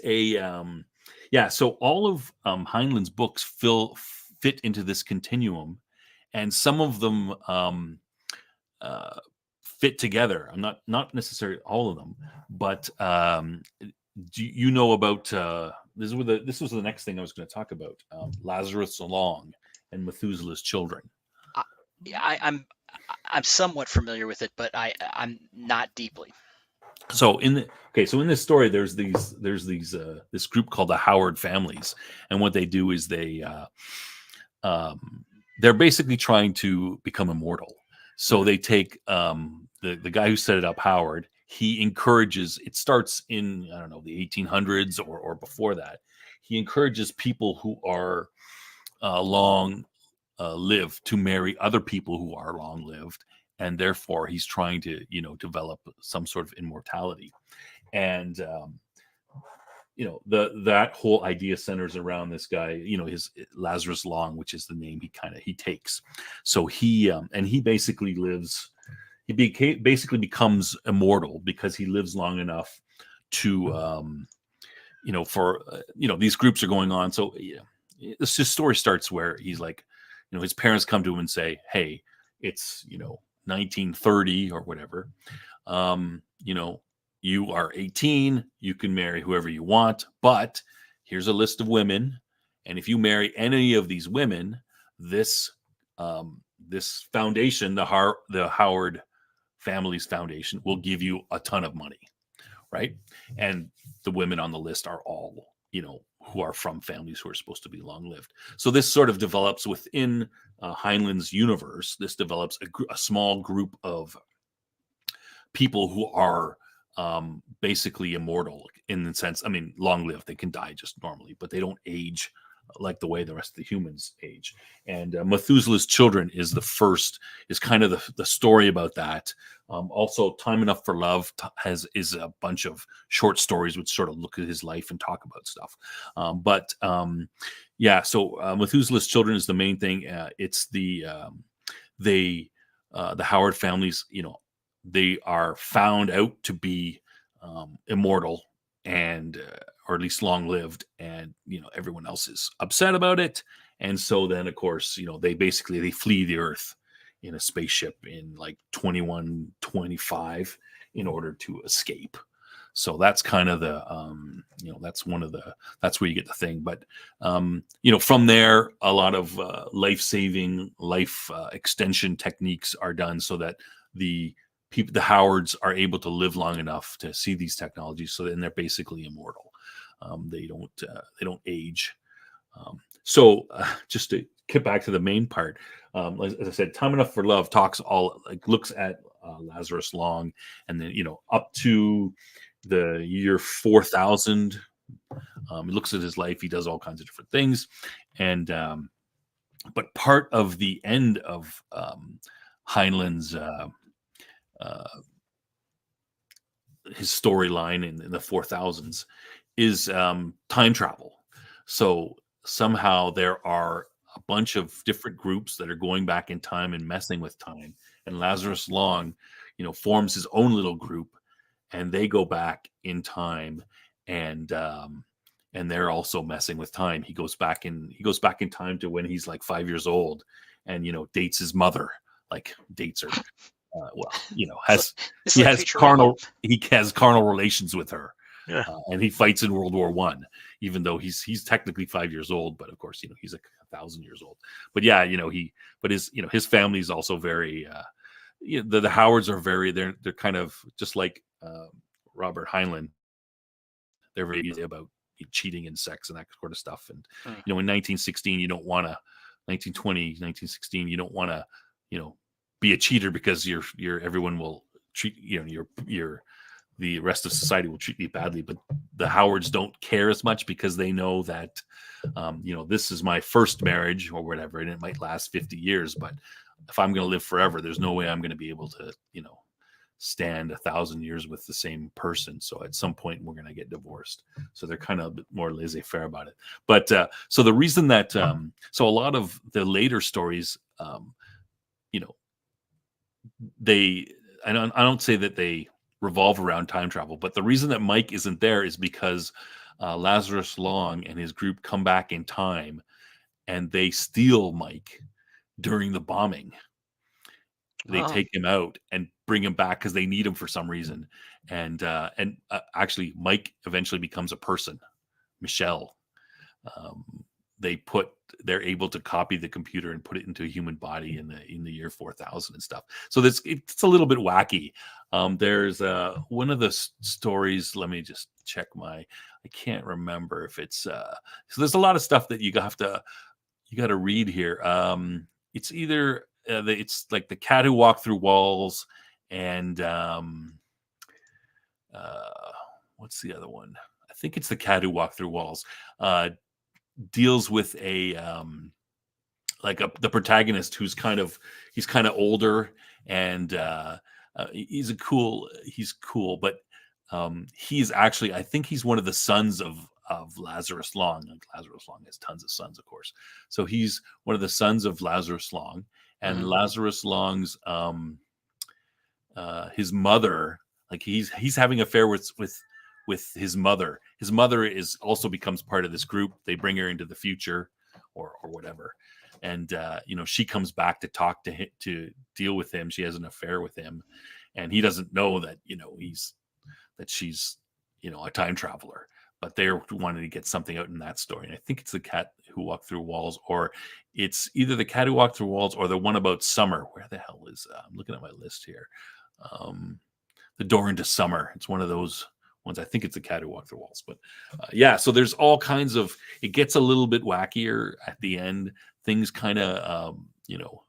so all of Heinlein's books fit into this continuum, and some of them uh, fit together. I'm not necessarily all of them, but do you know about this? This was the next thing I was going to talk about: Lazarus Along and Methuselah's children. Yeah, I'm somewhat familiar with it, but I'm not deeply. So in this story, there's these this group called the Howard families, and what they do is they're basically trying to become immortal. So they take the guy who set it up, Howard. He encourages. It starts in, I don't know, the 1800s or before that. He encourages people who are long lived to marry other people who are long lived, and therefore he's trying to develop some sort of immortality. And that whole idea centers around this guy, his Lazarus Long, which is the name he takes. So he basically basically becomes immortal because he lives long enough to these groups are going on. So this story starts where he's like, his parents come to him and say, hey, it's 1930 or whatever. You are 18, you can marry whoever you want, but here's a list of women, and if you marry any of these women, this foundation, the Howard Family's Foundation, will give you a ton of money, right? And the women on the list are all who are from families who are supposed to be long lived. So this sort of develops within Heinlein's universe. This develops a small group of people who are basically immortal in the sense, I mean, long lived. They can die just normally, but they don't age like the way the rest of the humans age. And Methuselah's Children is kind of the story about that. Also, Time Enough for Love is a bunch of short stories which sort of look at his life and talk about stuff. So Methuselah's Children is the main thing. It's the Howard families, they are found out to be immortal and or at least long lived, and everyone else is upset about it. And so then, of course, they flee the Earth in a spaceship in like 2125 in order to escape. So that's kind of the that's where you get the thing. But from there, a lot of life-saving, life extension techniques are done so that the Howards are able to live long enough to see these technologies. So then they're basically immortal. They don't age. Just to get back to the main part, as I said, Time Enough for Love looks at Lazarus Long, and then up to the year 4000. He looks at his life. He does all kinds of different things, and but part of the end of Heinlein's his storyline in the 4000s is time travel. So somehow there are a bunch of different groups that are going back in time and messing with time, and Lazarus Long forms his own little group, and they go back in time, and they're also messing with time. He goes back in time to when he's like 5 years old, and dates his mother, like dates her. He has carnal relations with her. Yeah. And he fights in World War I, even though he's technically 5 years old, but of course, he's 1,000 years old. But yeah, his family is also very, the Howards are they're kind of just like Robert Heinlein. They're very easy about cheating and sex and that sort of stuff. And, in 1916, you don't want to, 1916, you don't want to, be a cheater because everyone will treat, the rest of society will treat you badly. But the Howards don't care as much because they know that, this is my first marriage or whatever, and it might last 50 years. But if I'm going to live forever, there's no way I'm going to be able to, stand 1,000 years with the same person. So at some point we're going to get divorced. So they're kind of a bit more laissez-faire about it. But so the reason that, so a lot of the later stories, I don't say that they revolve around time travel, but the reason that Mike isn't there is because Lazarus Long and his group come back in time, and they steal Mike during the bombing. They take him out and bring him back because they need him for some reason. And actually, Mike eventually becomes a person, Michelle. They're able to copy the computer and put it into a human body in the year 4000 and stuff. So it's a little bit wacky. There's one of the stories. Let me just check I can't remember if it's so there's a lot of stuff that you got to read here. It's either it's like The Cat Who Walked Through Walls, and what's the other one? I think it's The Cat Who Walked Through Walls. Deals with the protagonist who's kind of older, and he's cool, but he's actually, I think he's one of the sons of Lazarus Long. Like Lazarus Long has tons of sons, of course. So he's one of the sons of Lazarus Long, and Lazarus Long's his mother, like he's having an affair with his mother. His mother also becomes part of this group. They bring her into the future or whatever. And, she comes back to talk to him, to deal with him. She has an affair with him, and he doesn't know that, she's, a time traveler, but they're wanting to get something out in that story. And I think it's The Cat Who Walked Through Walls, or it's either The Cat Who Walked Through Walls or the one about summer. Where the hell is, I'm looking at my list here. The Door into Summer. It's one of those ones. I think it's The Cat Who Walked Through Walls, but so there's all kinds of, it gets a little bit wackier at the end. Things kind of,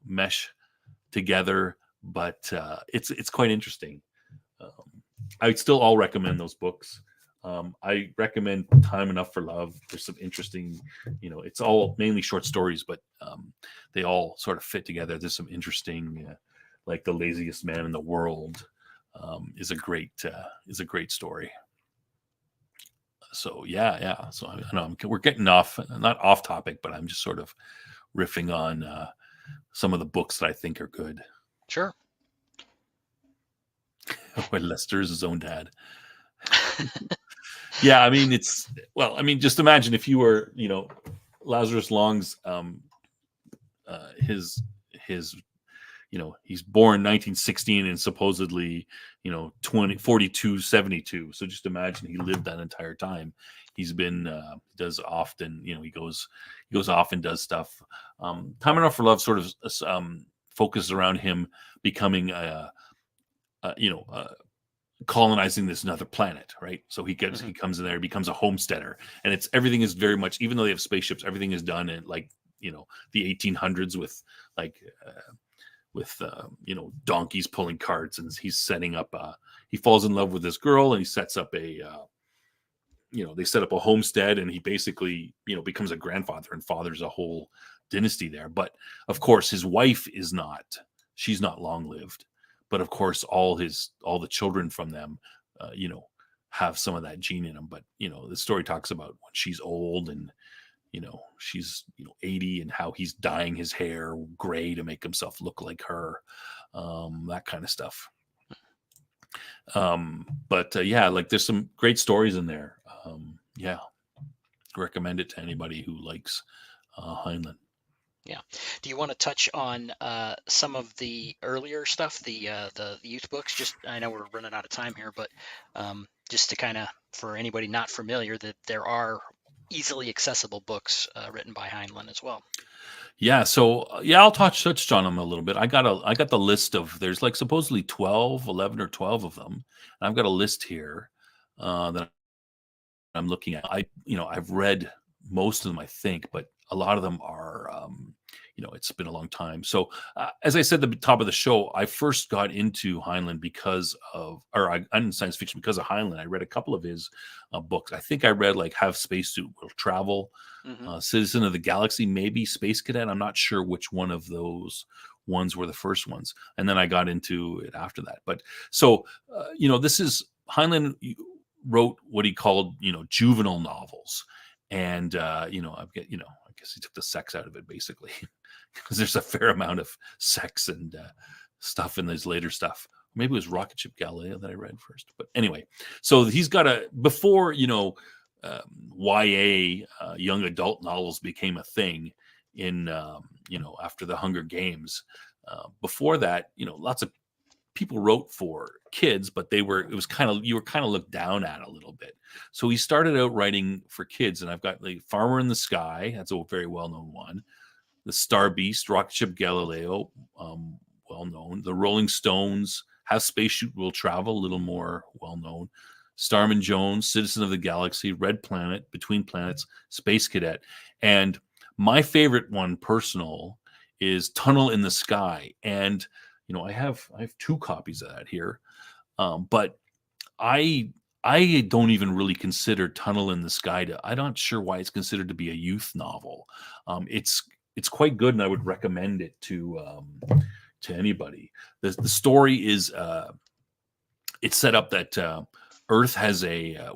mesh together, but it's quite interesting. I would still all recommend those books. I recommend Time Enough for Love. There's some interesting, it's all mainly short stories, but they all sort of fit together. There's some interesting, like The Laziest Man in the World is a great story. So yeah. So I know we're getting not off topic, but I'm just sort of riffing on some of the books that I think are good. Sure. When Lester is his own dad. Yeah, I mean just imagine if you were, Lazarus Long's his he's born 1916 and supposedly 4272. So just imagine he lived that entire time. He's been does often, he goes off and does stuff. Time Enough for Love sort of focuses around him becoming colonizing this another planet, right? So he comes in there, becomes a homesteader, and everything is very much, even though they have spaceships, everything is done in like the 1800s with like donkeys pulling carts, and he's setting up he falls in love with this girl, and he sets up they set up a homestead, and he basically becomes a grandfather and fathers a whole dynasty there. But of course his wife she's not long lived. But of course, all the children from them, have some of that gene in them. But the story talks about when she's old and she's 80, and how he's dyeing his hair gray to make himself look like her, that kind of stuff. But like there's some great stories in there. Recommend it to anybody who likes Heinlein. Yeah. Do you want to touch on some of the earlier stuff, the youth books? Just, I know we're running out of time here, but just to kind of, for anybody not familiar, that there are easily accessible books written by Heinlein as well. Yeah. So I'll touch on them a little bit. I got the list of, there's like supposedly 11 or 12 of them. And I've got a list here that I'm looking at. I've read most of them, I think, but a lot of them are, it's been a long time. So as I said at the top of the show, I first got into Heinlein in science fiction because of Heinlein. I read a couple of his books. I think I read like Have Spacesuit Will Travel, Citizen of the Galaxy, maybe Space Cadet. I'm not sure which one of those ones were the first ones. And then I got into it after that. But so, this is Heinlein wrote what he called, juvenile novels. And, I guess he took the sex out of it basically, because there's a fair amount of sex and stuff in his later stuff. Maybe it was Rocket Ship Galileo that I read first. But anyway, so he's got before, YA, young adult novels became a thing in, after the Hunger Games. Before that, lots of people wrote for kids, but you were kind of looked down at a little bit. So he started out writing for kids, and I've got like Farmer in the Sky. That's a very well-known one. The Star Beast, Rocket Ship Galileo, well-known. The Rolling Stones, Have Spacesuit Will Travel, a little more well-known. Starman Jones, Citizen of the Galaxy, Red Planet, Between Planets, Space Cadet. And my favorite one, personal, is Tunnel in the Sky. And I have 2 copies of that here, but I don't even really consider Tunnel in the Sky I'm not sure why it's considered to be a youth novel. It's quite good, and I would recommend it to anybody. The story is it's set up that Earth has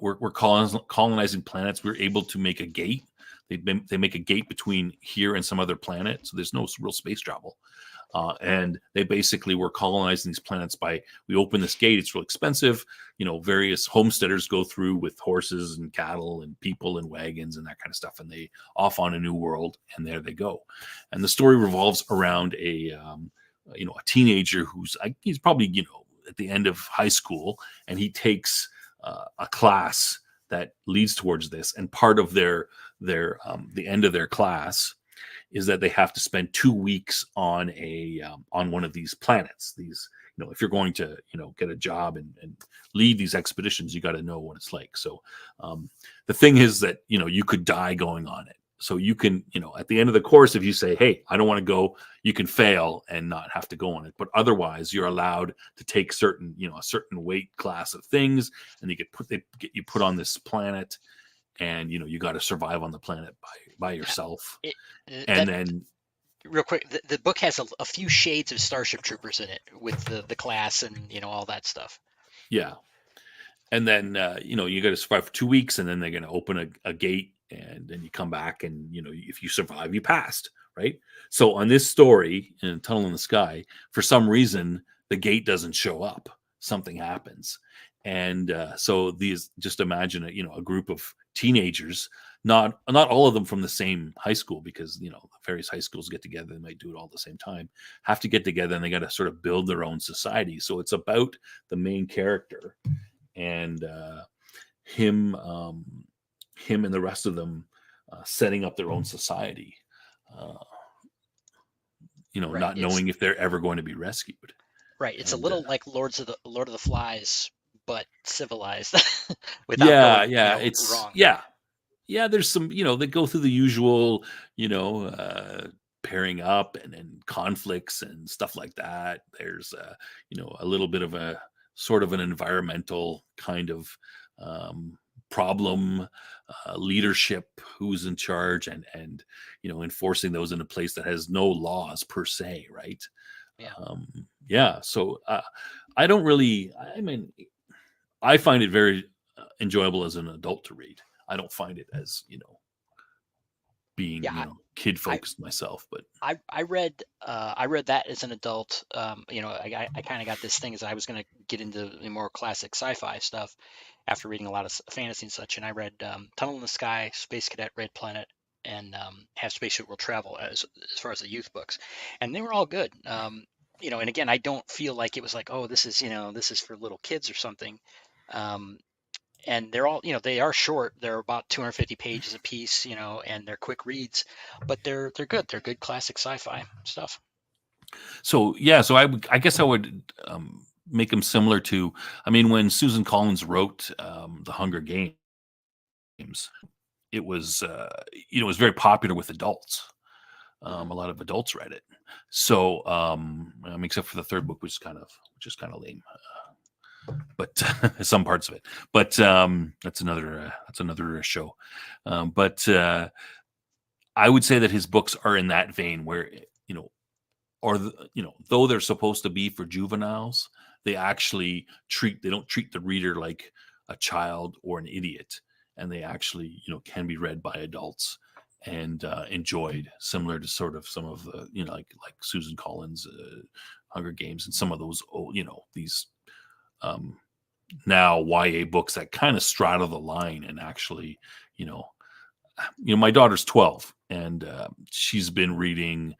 we're colonizing planets. We're able to make a gate. They make a gate between here and some other planet, so there's no real space travel. And they basically were colonizing these planets we open this gate. It's real expensive. Various homesteaders go through with horses and cattle and people and wagons and that kind of stuff. And they off on a new world, and there they go. And the story revolves around a teenager he's probably, at the end of high school, and he takes a class that leads towards this. And part of the end of their class is that they have to spend 2 weeks on one of these planets. These, if you're going to, get a job and lead these expeditions, you got to know what it's like. So the thing is that, you could die going on it. So you can, at the end of the course, if you say, "Hey, I don't want to go," you can fail and not have to go on it. But otherwise, you're allowed to take certain, a certain weight class of things, and they get you put on this planet, and you got to survive on the planet by yourself. It, And that then, real quick, the book has a few shades of Starship Troopers in it with the class and all that stuff. yeah, and then you got to survive for 2 weeks, and then they're going to open a gate, and then you come back, and if you survive, you passed, right? So on this story in Tunnel in the Sky, for some reason the gate doesn't show up. Something happens, and so these, just imagine a group of teenagers, not all of them from the same high school, because various high schools get together, they might do it all at the same time, have to get together, and they got to sort of build their own society. So it's about the main character and him and the rest of them setting up their own society, Right. not knowing if they're ever going to be rescued. Right. It's a And little like Lord of the Flies, but civilized without going, it's wrong. there's some, they go through the usual, pairing up and conflicts and stuff like that. There's a little bit of a sort of an environmental kind of problem, leadership, who's in charge, and enforcing those in a place that has no laws per se, right? So I don't really, I mean, I find it very enjoyable as an adult to read. I don't find it as being kid focused myself. But I read that as an adult. I kind of got this thing as I was going to get into the more classic sci-fi stuff after reading a lot of fantasy and such. And I read Tunnel in the Sky, Space Cadet, Red Planet, and Have Spaceship Will Travel as far as the youth books, and they were all good. And again, I don't feel like it was like, oh, this is for little kids or something. And they're all, they are short. They're about 250 pages a piece, and they're quick reads, but they're good. They're good classic sci-fi stuff. So I guess I would make them similar to, when Susan Collins wrote The Hunger Games, it was it was very popular with adults. A lot of adults read it. So except for the third book, which is kind of lame. But some parts of it, but that's another show. But I would say that his books are in that vein where though they're supposed to be for juveniles, they actually they don't treat the reader like a child or an idiot, and they actually can be read by adults and enjoyed, similar to sort of some of the like Susan Collins' Hunger Games and some of those old these now YA books that kind of straddle the line and actually, my daughter's 12 and she's been reading,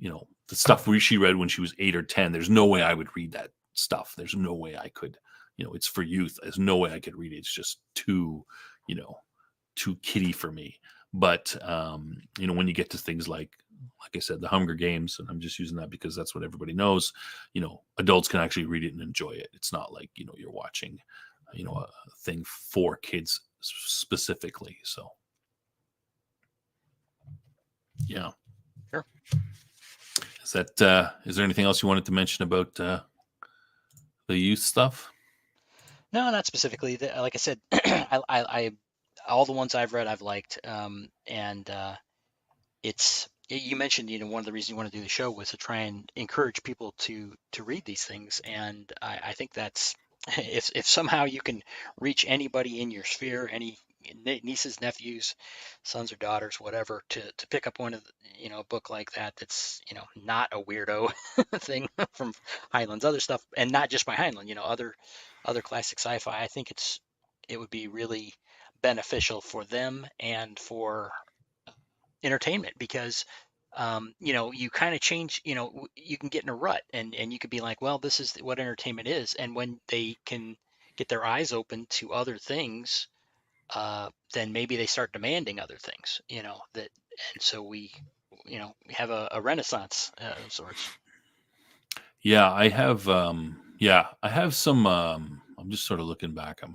the stuff she read when she was 8 or 10. There's no way I would read that stuff. There's no way I could, it's for youth. There's no way I could read it. It's just too kiddie for me. But, when you get to things like I said, the Hunger Games, and I'm just using that because that's what everybody knows, adults can actually read it and enjoy it. It's not like, you're watching, a thing for kids specifically. So, yeah. Sure. Is there anything else you wanted to mention about the youth stuff? No, not specifically. Like I said, I all the ones I've read, I've liked. And you mentioned, one of the reasons you want to do the show was to try and encourage people to read these things. And I think that's, if somehow you can reach anybody in your sphere, any nieces, nephews, sons or daughters, whatever, to pick up one of a book like that's not a weirdo thing from Heinlein's other stuff, and not just by Heinlein, other classic sci-fi. I think it would be really beneficial for them and for entertainment, because you kind of change, you can get in a rut, and you could be like, well, this is what entertainment is. And when they can get their eyes open to other things, then maybe they start demanding other things, and so we have a renaissance of sorts. I have some I'm just sort of looking back at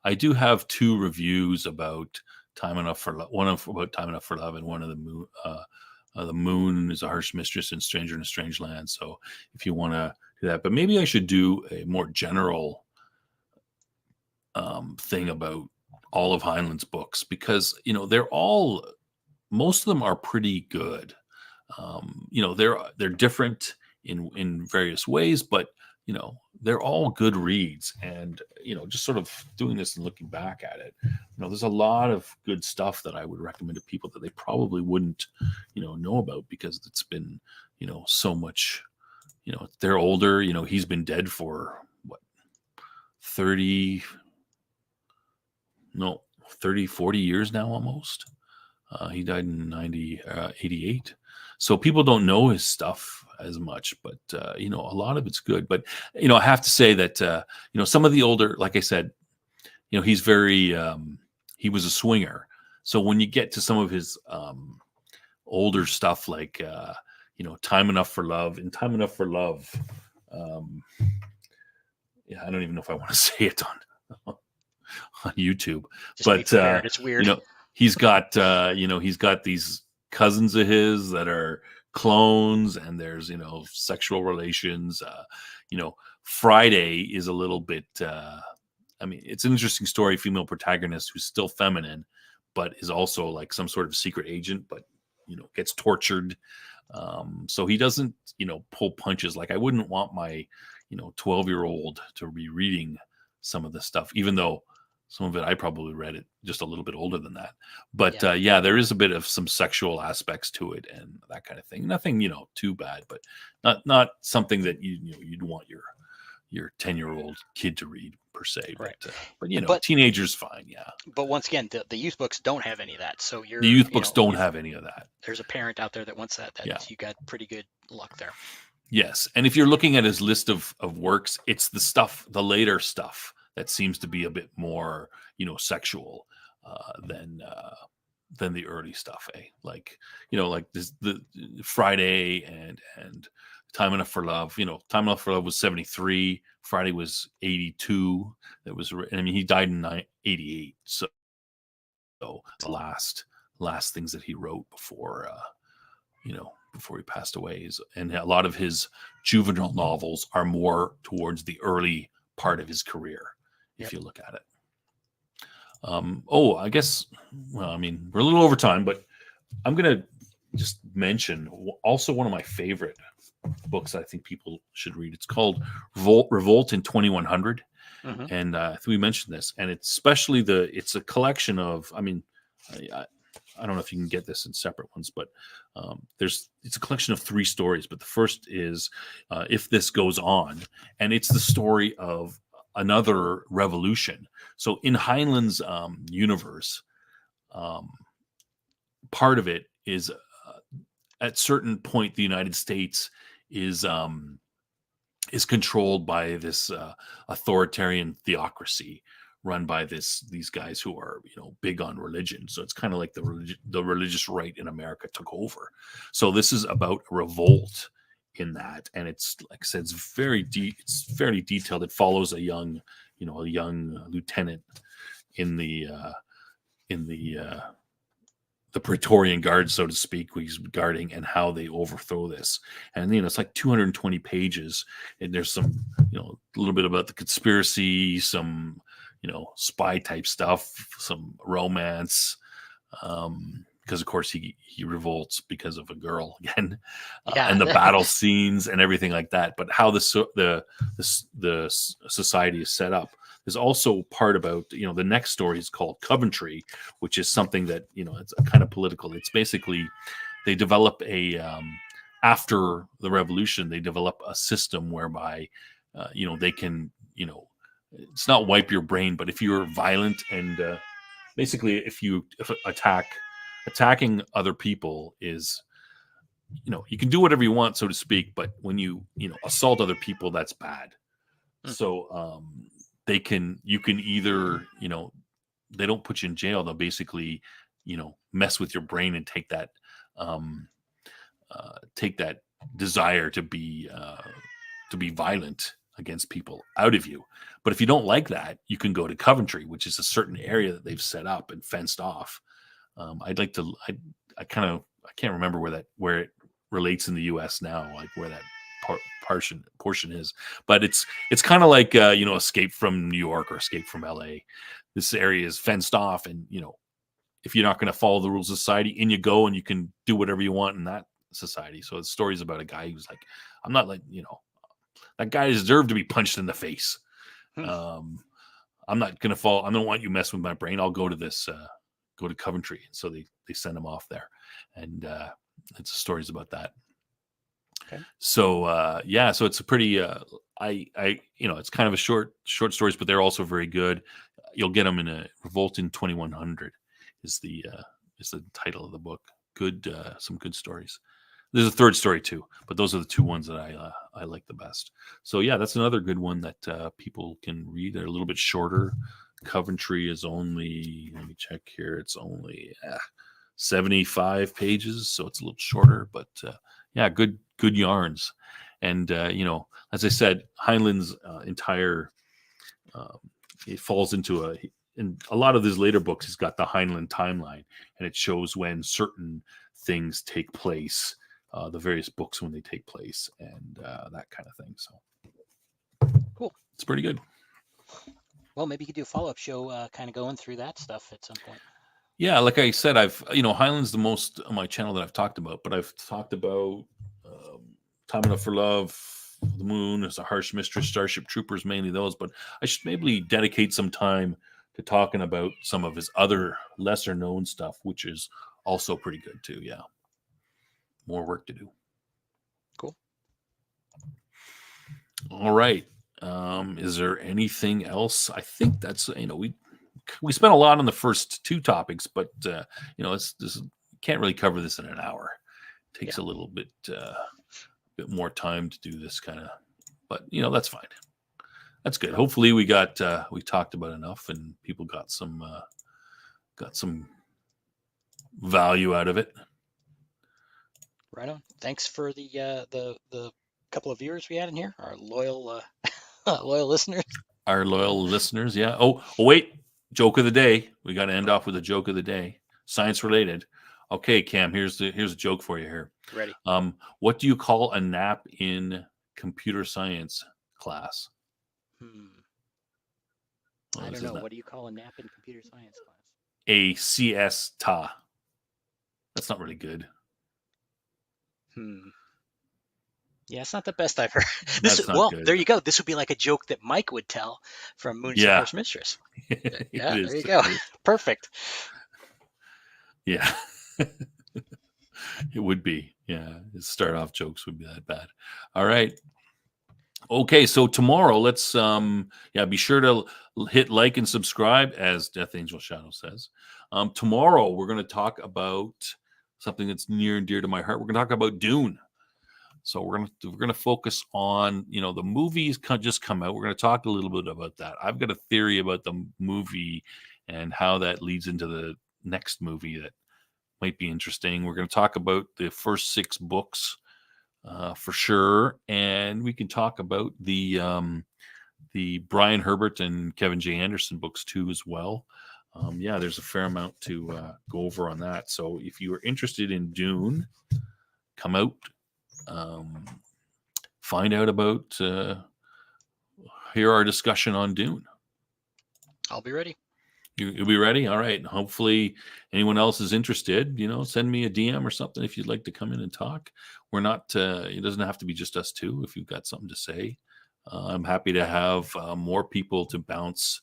I do have 2 reviews about Time Enough for Love, one of about Time Enough for Love, and one of the Moon is a Harsh Mistress and Stranger in a Strange Land. So if you want to do that, but maybe I should do a more general thing about all of Heinlein's books, because most of them are pretty good. They're different in various ways, but they're all good reads. And just sort of doing this and looking back at it, there's a lot of good stuff that I would recommend to people that they probably wouldn't know about, because it's been so much. They're older. He's been dead for what, 30 40 years now, almost. He died in 88. So people don't know his stuff as much, but a lot of it's good. But I have to say that some of the older, like I said, he's very he was a swinger. So when you get to some of his older stuff, like Time Enough for Love, and Time Enough for Love, I don't even know if I want to say it on YouTube. Just but be prepared. It's weird. He's got he's got these cousins of his that are clones, and there's sexual relations. Friday is a little bit it's an interesting story. Female protagonist who's still feminine, but is also like some sort of secret agent, but gets tortured. So he doesn't pull punches. Like, I wouldn't want my 12-year-old to be reading some of the stuff, even though some of it I probably read it just a little bit older than that. But there is a bit of some sexual aspects to it and that kind of thing. Nothing too bad, but not something that you'd want your 10-year-old kid to read per se. Right. But teenagers fine. Yeah. But once again, the youth books don't have any of that. So the youth books don't have any of that. There's a parent out there that wants that. You got pretty good luck there. Yes. And if you're looking at his list of works, it's the later stuff that seems to be a bit more, sexual than the early stuff. Like this, the Friday and Time Enough for Love. Time Enough for Love was 73. Friday was 82. He died in 88. So the last things that he wrote before he passed away and a lot of his juvenile novels are more towards the early part of his career. If you look at it. I guess, we're a little over time, but I'm going to just mention also one of my favorite books I think people should read. It's called Revolt in 2100. Mm-hmm. And we mentioned this, and it's especially it's a collection of, I don't know if you can get this in separate ones, but it's a collection of 3 stories. But the first is If This Goes On, and it's the story of another revolution. So in Heinlein's universe, part of it is at certain point the United States is controlled by this authoritarian theocracy run by these guys who are big on religion. So it's kind of like the religious right in America took over. So this is about a revolt in that, and it's, like I said, it's fairly detailed. It follows a young lieutenant in the Praetorian Guard, so to speak, who he's guarding, and how they overthrow this. And it's like 220 pages, and there's some a little bit about the conspiracy, some spy type stuff, some romance, because of course he revolts because of a girl again, and the battle scenes and everything like that. But how the society is set up. There's also part about the next story is called Coventry, which is something that it's a kind of political. It's basically they develop after the revolution, they develop a system whereby they can it's not wipe your brain, but if you're violent and basically if attacking other people is, you can do whatever you want, so to speak, but when you assault other people, that's bad. So you can either, they don't put you in jail. They'll basically, mess with your brain and take that desire to be violent against people out of you. But if you don't like that, you can go to Coventry, which is a certain area that they've set up and fenced off. I can't remember where it relates in the U.S. now, like where that portion is. But it's kind of like Escape from New York or Escape from L.A. This area is fenced off, and if you're not going to follow the rules of society, in you go, and you can do whatever you want in that society. So the story's about a guy who's like, I'm not like, that guy deserved to be punched in the face. I'm not going to fall. I don't want you messing with my brain. I'll go to this, go to Coventry. And so they send him off there. And it's stories about that. Okay. So, so it's a pretty, it's kind of a short stories, but they're also very good. You'll get them in a Revolt in 2100 is the title of the book. Good, some good stories. There's a third story too, but those are the two ones that I like the best. So yeah, that's another good one that people can read. They're a little bit shorter. Coventry is only, let me check here, it's only 75 pages, so it's a little shorter, but good yarns. And as I said, Heinlein's entire it falls into in a lot of his later books, he's got the Heinlein timeline, and it shows when certain things take place. The various books when they take place, and that kind of thing. So cool. It's pretty good. Well, maybe you could do a follow-up show kind of going through that stuff at some point. Yeah, like I said, Heinlein's the most on my channel that I've talked about, but I've talked about Time Enough for Love, The Moon, As a Harsh Mistress, Starship Troopers, mainly those, but I should maybe dedicate some time to talking about some of his other lesser known stuff, which is also pretty good too. Yeah. More work to do. Cool. All right. Is there anything else? I think that's we spent a lot on the first two topics, but can't really cover this in an hour. It takes a little bit more time to do this kind of, but that's fine. That's good. Hopefully we talked about enough and people got some value out of it. Right on. Thanks for the couple of viewers we had in here, our loyal loyal listeners. Our loyal listeners, yeah. Oh, wait. Joke of the day. We got to end off with a joke of the day. Science related. Okay, Cam, here's a joke for you here. Ready. What do you call a nap in computer science class? I don't know. What do you call a nap in computer science class? A siesta. That's not really good. Yeah, it's not the best I've heard. Good. There you go. This would be like a joke that Mike would tell from Moon's First Mistress. Yeah, there you go. Perfect. Yeah. It would be. Yeah. His start off jokes would be that bad. All right. Okay, so tomorrow, let's be sure to hit like and subscribe, as Death Angel Shadow says. Tomorrow, we're going to talk about something that's near and dear to my heart. We're going to talk about Dune. So we're going to focus on, the movies just come out. We're going to talk a little bit about that. I've got a theory about the movie and how that leads into the next movie that might be interesting. We're going to talk about the first 6 books for sure, and we can talk about the Brian Herbert and Kevin J. Anderson books too as well. There's a fair amount to go over on that. So if you are interested in Dune, come out. Find out about hear our discussion on Dune. I'll be ready. You'll be ready? All right. Hopefully anyone else is interested, send me a DM or something if you'd like to come in and talk. We're not, it doesn't have to be just us two. If you've got something to say, I'm happy to have more people to bounce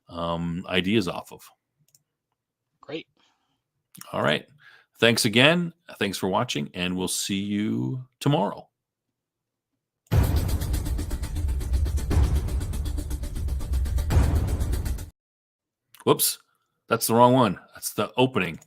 ideas off of. Great. All right. Thanks again. Thanks for watching, and we'll see you tomorrow. Whoops. That's the wrong one. That's the opening.